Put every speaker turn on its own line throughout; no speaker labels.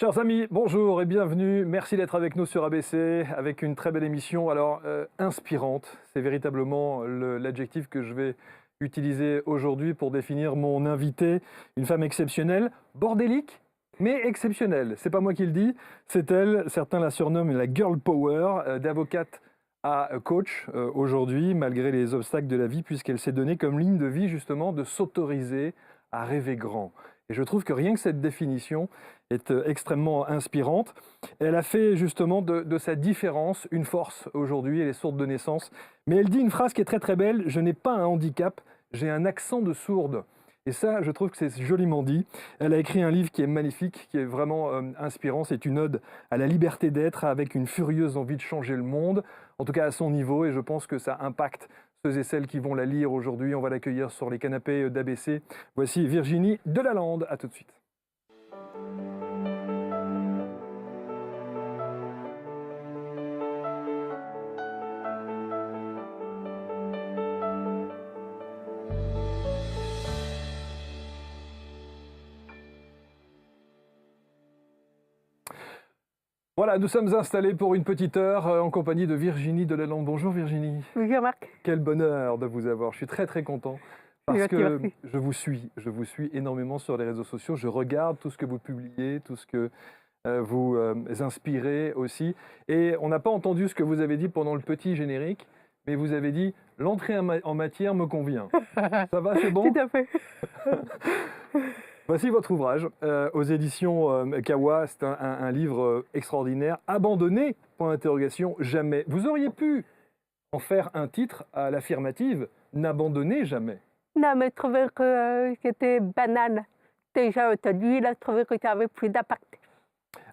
Chers amis, bonjour et bienvenue. Merci d'être avec nous sur ABC avec une très belle émission. Alors, inspirante, c'est véritablement l'adjectif que je vais utiliser aujourd'hui pour définir mon invité. Une femme exceptionnelle, bordélique, mais exceptionnelle. C'est pas moi qui le dis, c'est elle. Certains la surnomment la girl power, d'avocate à coach aujourd'hui, malgré les obstacles de la vie, puisqu'elle s'est donnée comme ligne de vie justement de s'autoriser à rêver grand. Et je trouve que rien que cette définition est extrêmement inspirante. Elle a fait justement de sa différence une force aujourd'hui, elle est sourde de naissance. Mais elle dit une phrase qui est très très belle, je n'ai pas un handicap, j'ai un accent de sourde. Et ça, je trouve que c'est joliment dit. Elle a écrit un livre qui est magnifique, qui est vraiment inspirant. C'est une ode à la liberté d'être, avec une furieuse envie de changer le monde, en tout cas à son niveau, et je pense que ça impacte ceux et celles qui vont la lire aujourd'hui. On va l'accueillir sur les canapés d'ABC. Voici Virginie Delalande, à tout de suite. Voilà, nous sommes installés pour une petite heure en compagnie de Virginie Delalande. Bonjour Virginie.
Bonjour Marc.
Quel bonheur de vous avoir. Je suis très très content parce que je vous suis énormément sur les réseaux sociaux. Je regarde tout ce que vous publiez, tout ce que vous inspirez aussi. Et on n'a pas entendu ce que vous avez dit pendant le petit générique, mais vous avez dit l'entrée en matière me convient. Ça va, c'est bon?
Tout à fait.
Voici votre ouvrage aux éditions Kawa. C'est un livre extraordinaire. Abandonné, point d'interrogation, jamais. Vous auriez pu en faire un titre à l'affirmative, n'abandonnez jamais.
Non, mais je trouvais que c'était banal. Déjà aujourd'hui, là, je trouvais que ça avait plus d'impact.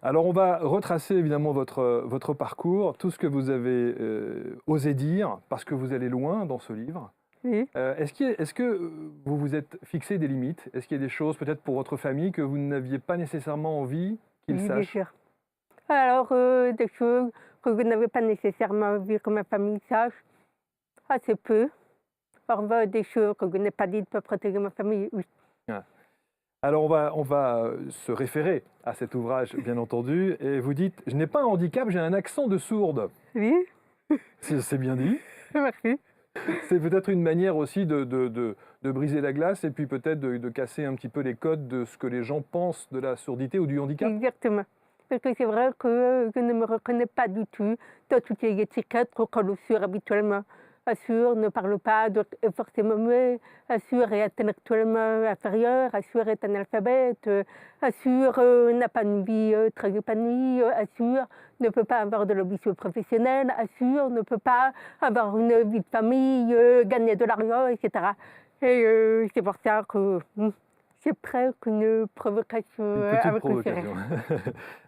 Alors on va retracer évidemment votre parcours, tout ce que vous avez osé dire, parce que vous allez loin dans ce livre.
Oui.
Est-ce que vous vous êtes fixé des limites? Est-ce qu'il y a des choses peut-être pour votre famille que vous n'aviez pas nécessairement envie qu'ils
Oui, bien
sachent?
sûr. Alors, des choses que je n'avais pas nécessairement envie que ma famille sache, assez peu. Parfois, des choses que je n'ai pas dites pour protéger ma famille, oui.
Ah. Alors on va se référer à cet ouvrage, bien entendu, et vous dites, je n'ai pas un handicap, j'ai un accent de sourde.
Oui,
C'est bien dit.
merci.
C'est peut-être une manière aussi de briser la glace et puis peut-être de casser un petit peu les codes de ce que les gens pensent de la surdité ou du handicap.
Exactement. Parce que c'est vrai que je ne me reconnais pas du tout dans toutes les étiquettes qu'on colle sur habituellement. Assure ne parle pas, donc est forcément muet. Assure est intellectuellement inférieur. Assure est analphabète. Assure n'a pas une vie très épanouie. Assure ne peut pas avoir de l'ambition professionnelle. Assure ne peut pas avoir une vie de famille, gagner de l'argent, etc. Et c'est pour ça que c'est presque une provocation
Une
à
petite
votre
provocation.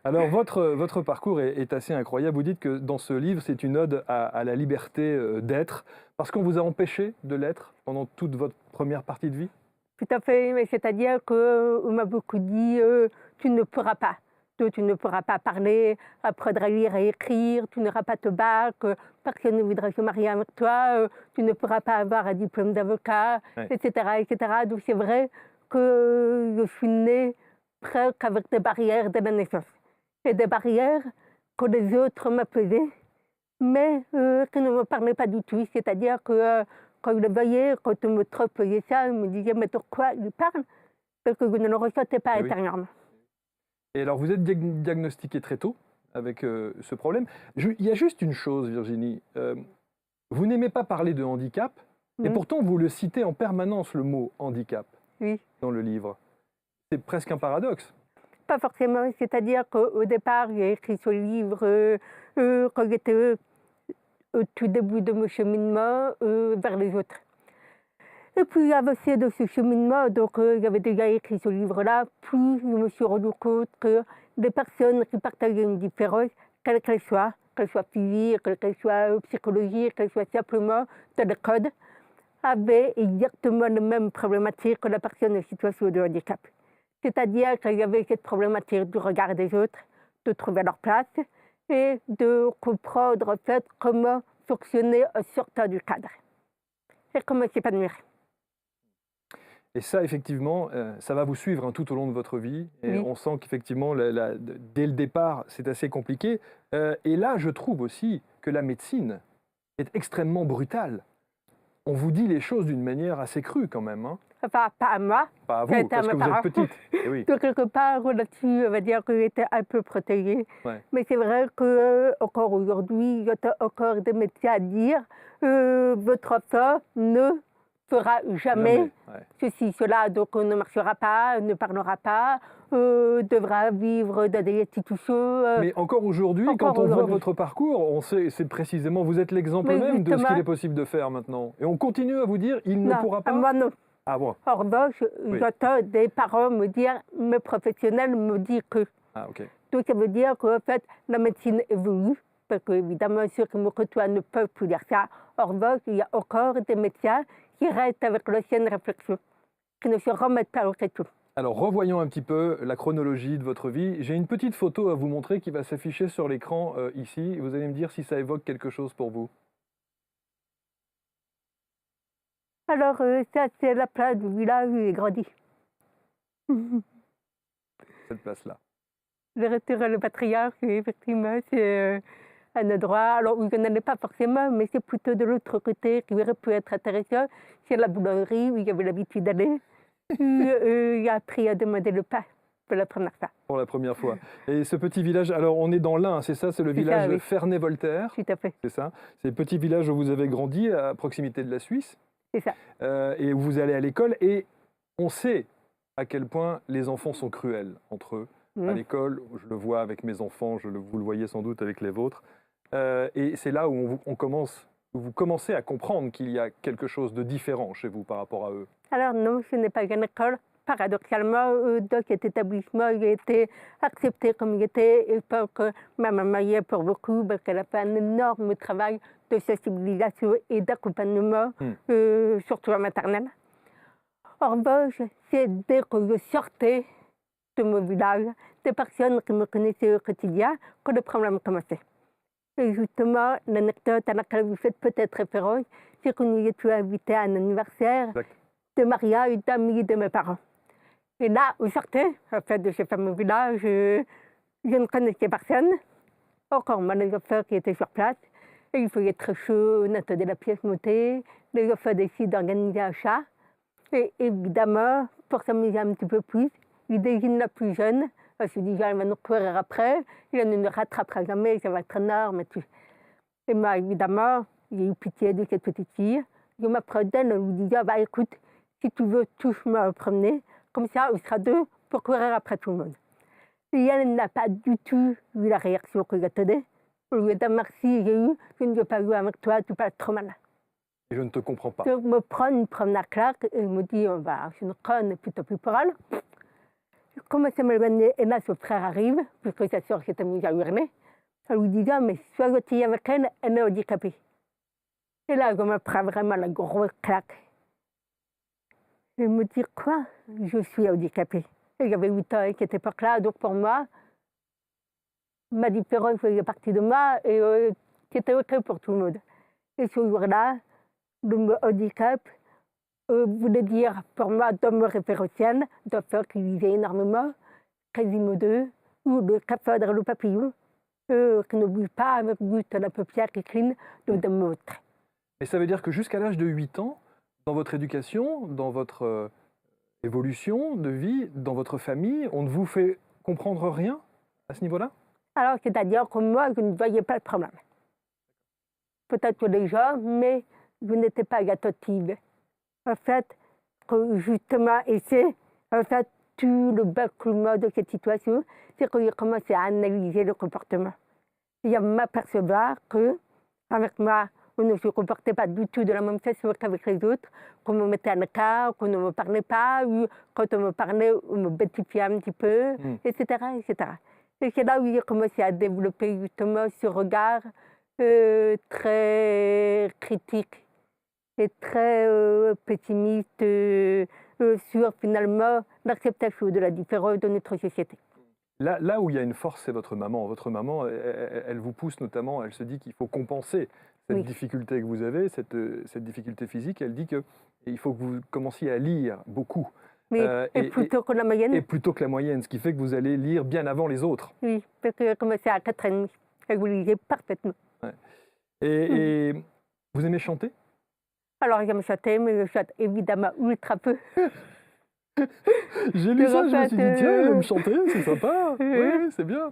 Alors votre parcours est assez incroyable. Vous dites que dans ce livre, c'est une ode à la liberté d'être, parce qu'on vous a empêché de l'être pendant toute votre première partie de vie?
Tout à fait, mais c'est-à-dire qu'on m'a beaucoup dit tu ne pourras pas. Tu ne pourras pas parler, apprendre à lire et écrire, tu n'auras pas de bac, personne ne voudra se marier avec toi, tu ne pourras pas avoir un diplôme d'avocat,
Ouais.
etc., etc. Donc c'est vrai que je suis née presque avec des barrières de la naissance. Et des barrières que les autres m'apaisaient, mais qui ne me parlaient pas du tout. C'est-à-dire que quand je le voyais, quand on me faisait ça, je me disais mais de quoi il parle? Parce que je ne le ressentais pas
Eh oui.
intérieurement.
Et alors vous êtes diagnostiqué très tôt avec ce problème. Il y a juste une chose, Virginie. Vous n'aimez pas parler de handicap, et pourtant vous le citez en permanence, le mot handicap,
Oui.
dans le livre. C'est presque un paradoxe.
Pas forcément, c'est-à-dire qu'au départ, j'ai écrit ce livre quand j'étais au tout début de mon cheminement vers les autres. Et puis, avancé de ce cheminement, donc j'avais déjà écrit ce livre-là, plus je me suis rendu compte que des personnes qui partageaient une différence, quelle qu'elle soit physique, qu'elle soit psychologique, qu'elle soit simplement dans le code, avaient exactement les mêmes problématiques que la personne en situation de handicap. C'est-à-dire qu'il y avait cette problématique du regard des autres, de trouver leur place et de comprendre en fait comment fonctionner en sortant du cadre et comment s'épanouir.
Et ça, effectivement, ça va vous suivre tout au long de votre vie. Et
Oui.
on sent qu'effectivement, dès le départ, c'est assez compliqué. Et là, je trouve aussi que la médecine est extrêmement brutale. On vous dit les choses d'une manière assez crue quand même, hein.
Enfin, pas à moi,
Pas à
ça a
vous,
été à
parce
mes
que vous êtes
parents.
petite. Eh oui,
De quelque part, là-dessus, on va dire que j'étais un peu protégée.
ouais.
Mais c'est vrai que encore aujourd'hui, il y a encore des médecins à dire votre enfant ne fera jamais
Jamais. Ouais.
ceci, cela, donc on ne marchera pas, ne parlera pas, devra vivre dans des institutions.
Mais encore aujourd'hui, quand
Encore
on voit
aujourd'hui.
votre parcours, on sait, c'est précisément, vous êtes l'exemple
Mais
même de ce qu'il
justement-
est possible de faire maintenant. Et on continue à vous dire, il ne
Non,
pourra pas.
moi non.
Ah bon.
En revanche,
Oui.
j'entends des parents me dire, mes professionnels me disent que.
Ah ok.
Donc ça veut dire qu'en fait, la médecine évolue, parce qu'évidemment, ceux qui me côtoient ne peuvent plus dire ça. En revanche, il y a encore des médecins qui restent avec l'ancienne réflexion, qui ne se remettent pas aux questions.
Alors revoyons un petit peu la chronologie de votre vie. J'ai une petite photo à vous montrer qui va s'afficher sur l'écran ici. Vous allez me dire si ça évoque quelque chose pour vous.
Alors, ça, c'est la place du village où j'ai grandi.
Cette place-là.
Le retour le patriarche, effectivement, c'est un endroit alors, où je n'allais pas forcément, mais c'est plutôt de l'autre côté qui aurait pu être intéressant. C'est la boulangerie où j'avais l'habitude d'aller. J'ai appris à demander le pain pour la première fois.
Pour la première fois. Et ce petit village, alors on est dans l'Ain, c'est ça, c'est le
C'est ça,
village
oui.
Ferney-Voltaire,
Tout à fait,
c'est ça. C'est le petit village où vous avez grandi, à proximité de la Suisse,
c'est ça.
et où vous allez à l'école. Et on sait à quel point les enfants sont cruels entre eux. À l'école, je le vois avec mes enfants, vous le voyez sans doute avec les vôtres. Et c'est là où où vous commencez à comprendre qu'il y a quelque chose de différent chez vous par rapport à eux.
Alors non, ce n'est pas une école. Paradoxalement, dans cet établissement, j'ai été acceptée comme j'étais. Et je pense que ma maman y est pour beaucoup, parce qu'elle a fait un énorme travail de sensibilisation et d'accompagnement, surtout en maternelle. En revanche, c'est dès que je sortais de mon village, des personnes qui me connaissaient au quotidien, que le problème commençait. Et justement, l'anecdote à laquelle vous faites peut-être référence, c'est que nous étions invités à un anniversaire
Exact.
de mariage d'amis de mes parents. Et là, où sortait, en fait, de ce fameux village, je ne connaissais personne, encore moins les enfants qui étaient sur place. Et il faisait très chaud, on attendait la pièce montée, les enfants décident d'organiser un chat. Et évidemment, pour s'amuser un petit peu plus, il désigne la plus jeune. Elle se dit, il va nous courir après, il ne nous rattrapera jamais, ça va être énorme. Et tout. Et moi, évidemment, j'ai eu pitié de cette petite fille. Je m'approchais, en lui disant, bah, écoute, si tu veux, touche-moi au promener, comme ça, on sera deux pour courir après tout le monde. Et elle n'a pas du tout vu la réaction que j'attendais. Au lieu d'un merci, j'ai eu, je ne veux pas jouer avec toi, tu parles trop mal.
Et je ne te comprends pas.
Donc, me prend une promenade claque et me dit, on va je ne conne plutôt plus pour elle. Je commence à m'éloigner et là, son frère arrive, puisque sa soeur s'était mise à hurler. En lui disant, mais sois gentil avec elle, elle est handicapée. Et là, je me prends vraiment la grosse claque. Je me dis, quoi? Je suis handicapée. Et j'avais 8 ans à cette époque-là, donc pour moi, ma différence faisait partie de moi et c'était OK pour tout le monde. Et ce jour-là, le mot handicap voulait dire pour moi d'homme référentiel, d'enfant qui lisait énormément, Quasimodo 2, ou le cafardre le papillon, qui ne bouge pas avec juste la paupière qui cligne de montre.
Et ça veut dire que jusqu'à l'âge de 8 ans, dans votre éducation, dans votre évolution de vie, dans votre famille, on ne vous fait comprendre rien à ce niveau-là?
Alors, c'est-à-dire que moi, je ne voyais pas le problème. Peut-être que les gens, mais je n'étais pas attentive. En fait, que justement, et c'est en fait tout le basculement de cette situation, c'est que j'ai commencé à analyser le comportement. Et à m'apercevoir que, avec moi, on ne se comportait pas du tout de la même façon qu'avec les autres, qu'on me mettait à l'écart, qu'on ne me parlait pas, ou quand on me parlait, on me bêtifiait un petit peu, etc., etc. Et c'est là où j'ai commencé à développer justement ce regard très critique et très pessimiste sur finalement l'acceptation de la différence de notre société.
Là où il y a une force, c'est votre maman. Votre maman, elle vous pousse notamment, elle se dit qu'il faut compenser cette
Oui,
difficulté que vous avez, cette difficulté physique. Elle dit qu'il faut que vous commenciez à lire beaucoup,
oui.
euh,
Et
et, et-
plutôt que la
et
moyenne,
plutôt que la moyenne, ce qui fait que vous allez lire bien avant les autres.
oui, parce que j'ai commencé à 4 ans et demi. Et vous lisez parfaitement.
Ouais.
Mhm.
Et vous aimez chanter?
Alors, j'aime chanter, mais je chante évidemment ultra peu.
J'ai lu
Donc,
ça,
en
je me
fait,
suis dit, tiens, elle aime chanter, c'est sympa. Oui,
oui,
oui, c'est bien.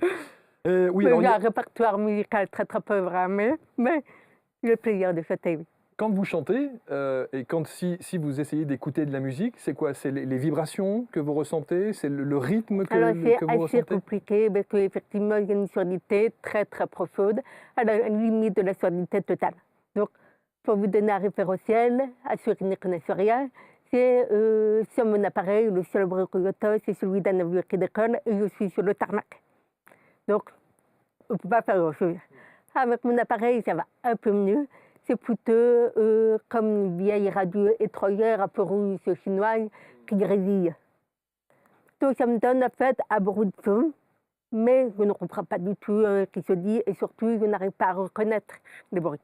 Oui,
mais
alors,
j'ai un répertoire musical très très pauvre, hein, mais j'ai le plaisir de chanter, oui.
quand vous chantez, et si vous essayez d'écouter de la musique, c'est quoi? C'est les vibrations que vous ressentez? C'est le rythme
Alors, c'est
que vous
assez
ressentez?
compliqué parce qu'effectivement, il y a une surdité très très profonde, à la limite de la surdité totale. Donc, pour vous donner un référentiel, assurer ne connaissez rien, c'est sur mon appareil, le seul bruit que j'entends, c'est celui d'un avion qui décolle et je suis sur le tarmac. Donc, on ne peut pas faire grand-chose. Avec mon appareil, ça va un peu mieux. C'est plutôt comme une vieille radio étrangère un peu rouge chinoise qui grésille. Donc, ça me donne en fait un bruit de fond, mais je ne comprends pas du tout ce qui se dit et surtout, je n'arrive pas à reconnaître les bruits.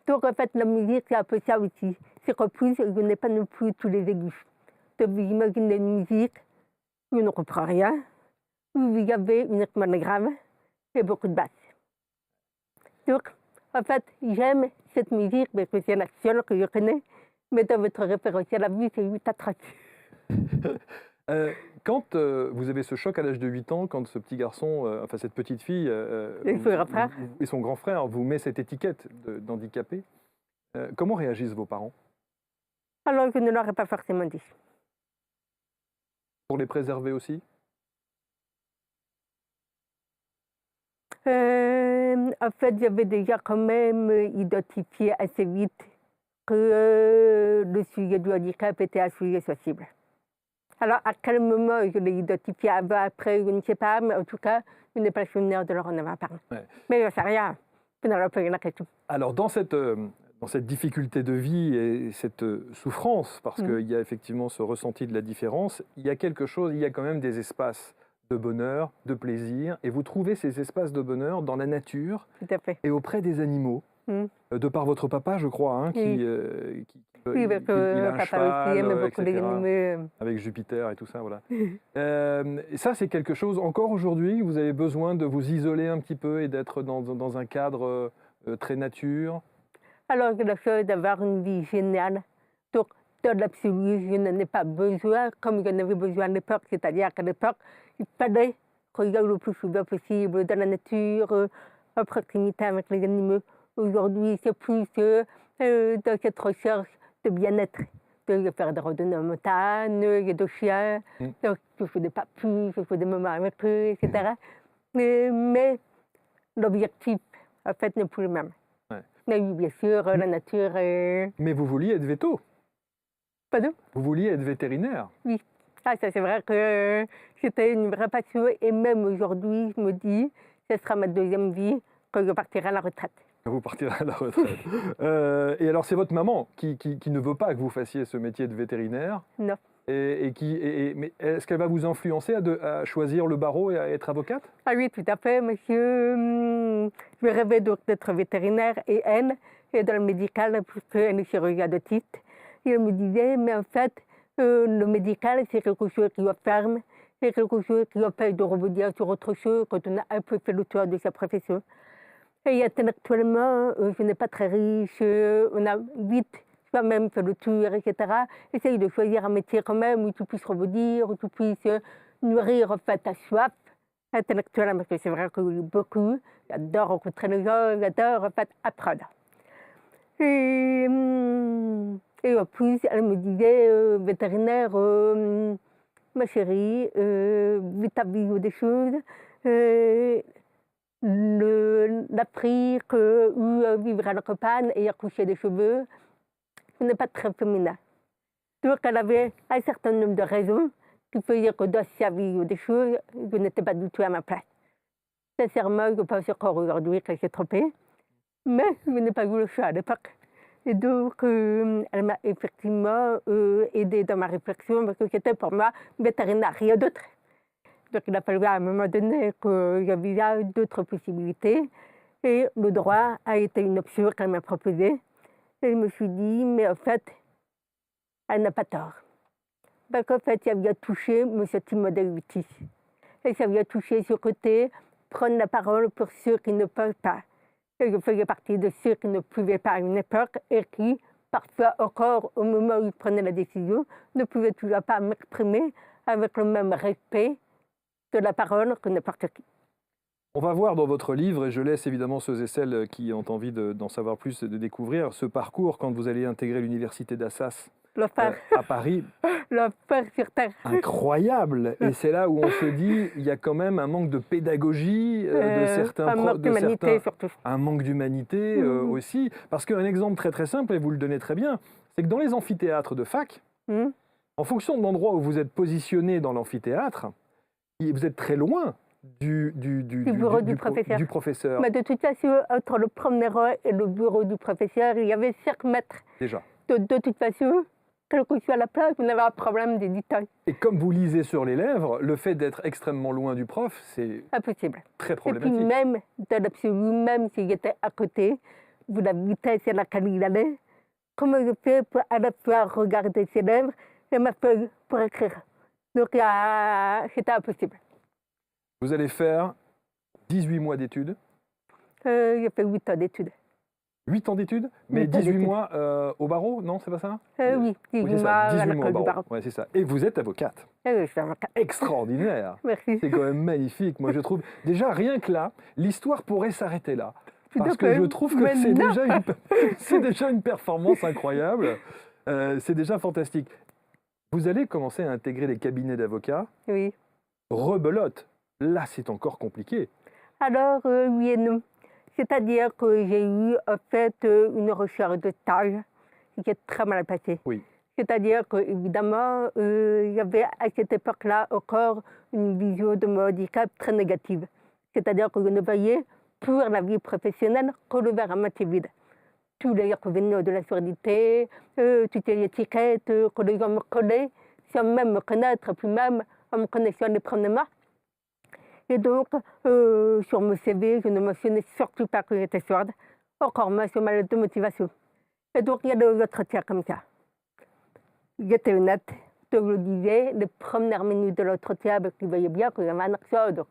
Donc, en fait, la musique, c'est un peu ça aussi. C'est qu'en plus, je n'ai pas non plus tous les aigus. Donc, vous imaginez une musique, je ne comprends rien, où il y avait uniquement des graves et beaucoup de basses. Donc, en fait, j'aime cette musique parce que c'est la seule que je connais, mais dans votre référentiel à vue, c'est 8 à 30.
Quand vous avez ce choc à l'âge de 8 ans, quand ce petit garçon, enfin cette petite fille,
Et son grand frère.
et son grand frère vous met cette étiquette d'handicapé, comment réagissent vos parents?
Alors, je ne l'aurais pas forcément dit.
Pour les préserver aussi?
En fait, j'avais déjà quand même identifié assez vite que le sujet du handicap était un sujet sensible. Alors, à quel moment je l'ai identifié avant, après, je ne sais pas, mais en tout cas, je n'ai pas le souvenir de leur en avoir parlé.
Ouais.
Mais je ne sais rien. Je n'aurais pas eu la question.
Alors dans cette difficulté de vie et cette souffrance, parce
Mm.
qu'il y a effectivement ce ressenti de la différence, il y a quelque chose, il y a quand même des espaces de bonheur, de plaisir, et vous trouvez ces espaces de bonheur dans la nature
Tout à fait.
et auprès des animaux,
Mm.
de par votre papa, je crois, hein,
Oui. Oui, parce
il
que
a un
papa
cheval,
aussi aime beaucoup les
etc.,
animaux.
avec Jupiter et tout ça, voilà. Et ça, c'est quelque chose, encore aujourd'hui, vous avez besoin de vous isoler un petit peu et d'être dans un cadre très nature.
Alors, j'ai la chance d'avoir une vie géniale. Donc, dans l'absolu, je n'en ai pas besoin, comme j'en avais besoin à l'époque. C'est-à-dire qu'à l'époque, il fallait que j'aille le plus souvent possible dans la nature, en proximité avec les animaux. Aujourd'hui, c'est plus dans cette recherche de bien-être. Donc, je vais faire des randonnées en montagne, il y a des chiens,
Mm.
donc je fais des papus, je fais des moments avec eux, etc. Mais l'objectif, en fait, n'est plus le même.
Ouais.
Mais oui, bien sûr, la nature.
Mais vous vouliez être véto,
Pardon?
vous vouliez être vétérinaire.
Oui. Ah, ça, c'est vrai que c'était une vraie passion. Et même aujourd'hui, je me dis, ce sera ma deuxième vie quand je partirai à la retraite.
Vous partirez à la retraite. Et alors, c'est votre maman qui ne veut pas que vous fassiez ce métier de vétérinaire.
Non.
Mais est-ce qu'elle va vous influencer à choisir le barreau et à être avocate?
Ah oui, tout à fait, monsieur. Je rêvais donc d'être vétérinaire et elle est dans le médical, puisqu'elle est chirurgienne de titre. Et elle me disait, mais en fait, le médical, c'est quelque chose qui ferme, c'est quelque chose qui empêche de revenir sur autre chose quand on a un peu fait le tour de sa profession. Et intellectuellement, je n'ai pas très riche, on a vite soi-même fait le tour, etc. Essaye de choisir un métier quand même où tu puisses revenir, où tu puisses nourrir en fait ta soif intellectuelle, parce que c'est vrai que je lis beaucoup, j'adore rencontrer les gens, j'adore en fait apprendre. Et en plus, elle me disait, vétérinaire, ma chérie, vite à vivre des choses, l'Afrique ou vivre à la campagne et accoucher des cheveux, ce n'est pas très féminin. Donc elle avait un certain nombre de raisons qui faisaient que dans sa vie ou des choses, je n'étais pas du tout à ma place. Sincèrement, je pense encore aujourd'hui que j'ai trompé, mais je n'ai pas eu le choix à l'époque. Et donc, elle m'a effectivement aidée dans ma réflexion parce que c'était pour moi vétérinaire, rien d'autre. Donc il a fallu à un moment donné qu'il y avait d'autres possibilités. Et le droit a été une option qu'elle m'a proposée. Et je me suis dit, mais en fait, elle n'a pas tort. Parce qu'en fait, ça vient toucher M. Timodéutis. Et ça vient toucher ce côté, prendre la parole pour ceux qui ne peuvent pas. Et je faisais partie de ceux qui ne pouvaient pas à une époque et qui, parfois encore au moment où ils prenaient la décision, ne pouvaient toujours pas m'exprimer avec le même respect de la parole que n'importe qui.
On va voir dans votre livre, et je laisse évidemment ceux et celles qui ont envie d'en savoir plus et de découvrir ce parcours quand vous allez intégrer l'université d'Assas à Paris.
L'enfer sur terre.
Incroyable. Et c'est là où on se dit, il y a quand même un manque de pédagogie de certains
un manque d'humanité surtout.
Un manque d'humanité aussi. Parce qu'un exemple très très simple, et vous le donnez très bien, c'est que dans les amphithéâtres de fac, en fonction de l'endroit où vous êtes positionné dans l'amphithéâtre, vous êtes très loin du bureau du professeur.
Mais de toute façon, entre le promeneur et le bureau du professeur, il y avait 5 mètres.
Déjà.
De toute façon, quelle que soit la place, vous n'avez pas de problème de détail.
Et comme vous lisez sur les lèvres, le fait d'être extrêmement loin du prof, c'est
impossible.
Très problématique.
Et puis même, dans l'absolu, même s'il était à côté, vous la vitesse à laquelle il allait, comment je fais pour à la fois regarder ses lèvres et ma feuille pour écrire. Donc c'était impossible.
Vous allez faire 18 mois d'études.
J'ai fait 8 ans d'études.
8 ans d'études, mais 18 mois au barreau, non, c'est pas ça?
Oui, 18 mois à l'école du barreau.
Ouais, c'est ça. Et vous êtes avocate.
Oui, je suis avocate.
Extraordinaire.
Merci.
C'est quand même magnifique, moi je trouve. Déjà, rien que là, l'histoire pourrait s'arrêter là. Parce que je trouve que c'est déjà une performance incroyable. C'est déjà fantastique. Vous allez commencer à intégrer les cabinets d'avocats.
Oui.
Rebelote. Là, c'est encore compliqué.
Alors, oui et non. C'est-à-dire que j'ai eu en fait une recherche de stage qui est très mal passée.
Oui.
C'est-à-dire qu'évidemment, il y avait à cette époque-là encore une vision de mon handicap très négative. C'est-à-dire que je ne voyais pour la vie professionnelle que le verre à moitié vide. Tous les revenus de la surdité, toutes les étiquettes que les gens me connaissent, sans même me connaître, puis même en me connaissant les premièrement. Et donc, sur mon CV, je ne mentionnais surtout pas que j'étais sourde, encore moins sur ma lettre de motivation. Et donc, il y a des entretiens comme ça. J'étais honnête, donc je disais, les premières minutes de l'entretien, parce qu'ils voyaient bien que j'avais un accent, donc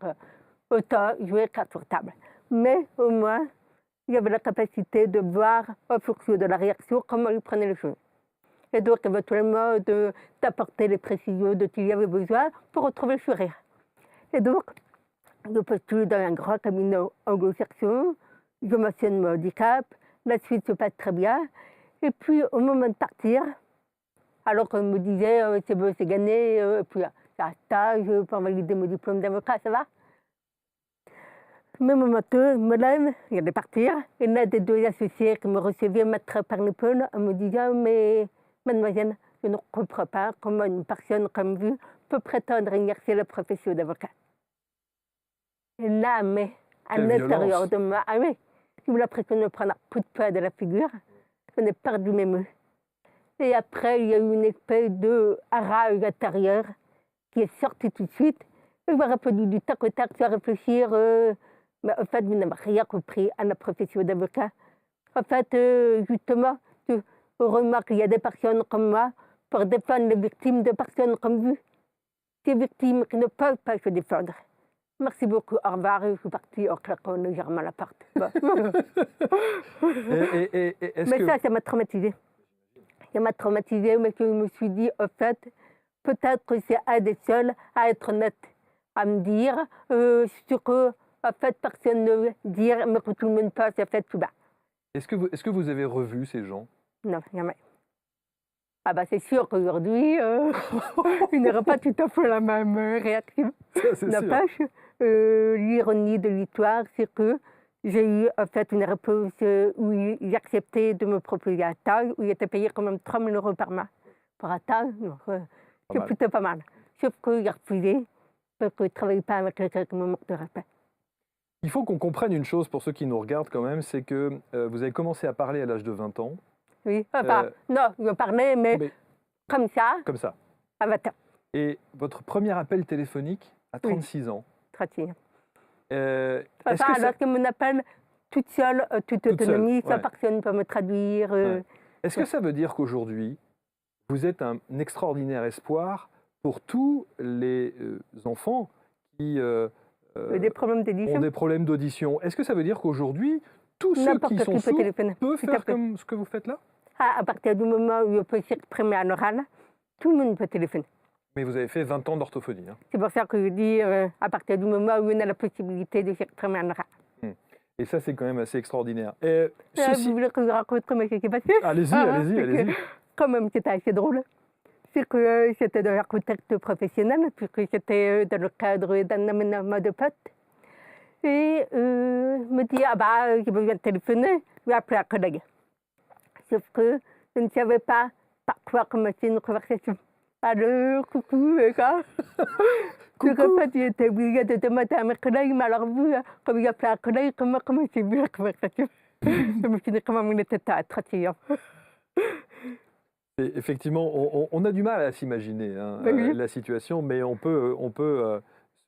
autant jouer carte sur table. Mais au moins, il y avait la capacité de voir, en fonction de la réaction, comment ils prenaient les choses. Et donc, éventuellement, d'apporter les précisions dont il y avait besoin pour retrouver le sourire. Et donc, je postule dans un grand cabinet anglo-saxon, je mentionne mon handicap, la suite se passe très bien. Et puis, au moment de partir, alors qu'on me disait c'est bon, c'est gagné, puis c'est un stage pour valider mon diplôme d'avocat, ça va. Même moment je me lève, j'allais partir, et l'un des 2 associés qui me recevait me traite par l'épaule en me disant mais mademoiselle, je ne comprends pas comment une personne comme vous peut prétendre exercer la profession d'avocat. Et là, mais à l'intérieur de moi, j'ai eu l'impression de me prendre un coup de poing de la figure. J'en ai perdu mes mots. Et après, il y a eu une espèce de rage intérieure qui est sortie tout de suite. Et je me répondu du tac au tac sans réfléchir. Mais en fait, vous n'avez rien compris à la profession d'avocat. En fait, justement, je remarque qu'il y a des personnes comme moi pour défendre les victimes de personnes comme vous. Ces victimes qui ne peuvent pas se défendre. Merci beaucoup, au revoir. Je suis partie en claquant légèrement la porte. Bon. Mais ça m'a traumatisée. Ça m'a traumatisée, mais je me suis dit, en fait, peut-être que c'est un des seuls à être honnête, à me dire ce que, en fait, personne ne veut dire, mais que tout le monde pense, en fait, tout bas.
Est-ce que vous avez revu ces gens?
Non, jamais. Ah bah c'est sûr qu'aujourd'hui, il n'aura pas tout à fait la même réaction. N'empêche, l'ironie de l'histoire, c'est que j'ai eu en fait une réponse où il acceptait de me proposer un stage, où il était payé quand même 3 000 € par mois pour un stage. C'est plutôt pas mal. Sauf qu'il a refusé, parce qu'il ne travaillait pas avec quelqu'un qui me manque de respect.
Il faut qu'on comprenne une chose pour ceux qui nous regardent quand même, c'est que vous avez commencé à parler à l'âge de 20 ans.
Oui, enfin, non, je parlais, mais comme ça.
Comme ça.
À 20 ans.
Et votre premier appel téléphonique À 36 ans.
Traduire.
Est-ce
Enfin,
que ça...
alors que mon appel toute seule, toute
Toute seule,
autonomie, sans
ouais.
personne peut me traduire.
Ouais. Est-ce que
ouais.
ça veut dire qu'aujourd'hui, vous êtes un extraordinaire espoir pour tous les enfants qui
Des problèmes
ont
d'édition.
des problèmes d'audition? Est-ce que ça veut dire qu'aujourd'hui, tous ceux
N'importe
qui
qui
sont
peut
sourds
téléphoner.
peuvent
Tout à
faire
fait.
comme ce que vous faites là?
À partir du moment où on peut s'exprimer en oral, tout le monde peut téléphoner.
Mais vous avez fait 20 ans d'orthophonie. Hein.
C'est pour ça que je dis, à partir du moment où on a la possibilité de s'exprimer en oral.
Et ça, c'est quand même assez extraordinaire.
Vous voulez que je raconte comment ça s'est passé?
Allez-y, allez-y,
C'est que,
allez-y.
quand même, c'était assez drôle. C'est que c'était dans un contexte professionnel, puisque c'était dans le cadre d'un aménagement de potes. Et me dit, ah bah, j'ai besoin de téléphoner, je vais appeler un collègue. Sauf que je ne savais pas par quoi commencer une conversation. Allô, coucou, et quoi? Donc en fait, j'étais obligée de demander à mes collègues, mais alors vous, comme il y a plein de collègues, comment commencez-vous la conversation? Je me suis dit comment on était à 31 ans.
Et effectivement, on a du mal à s'imaginer hein,
Oui.
la situation, mais on peut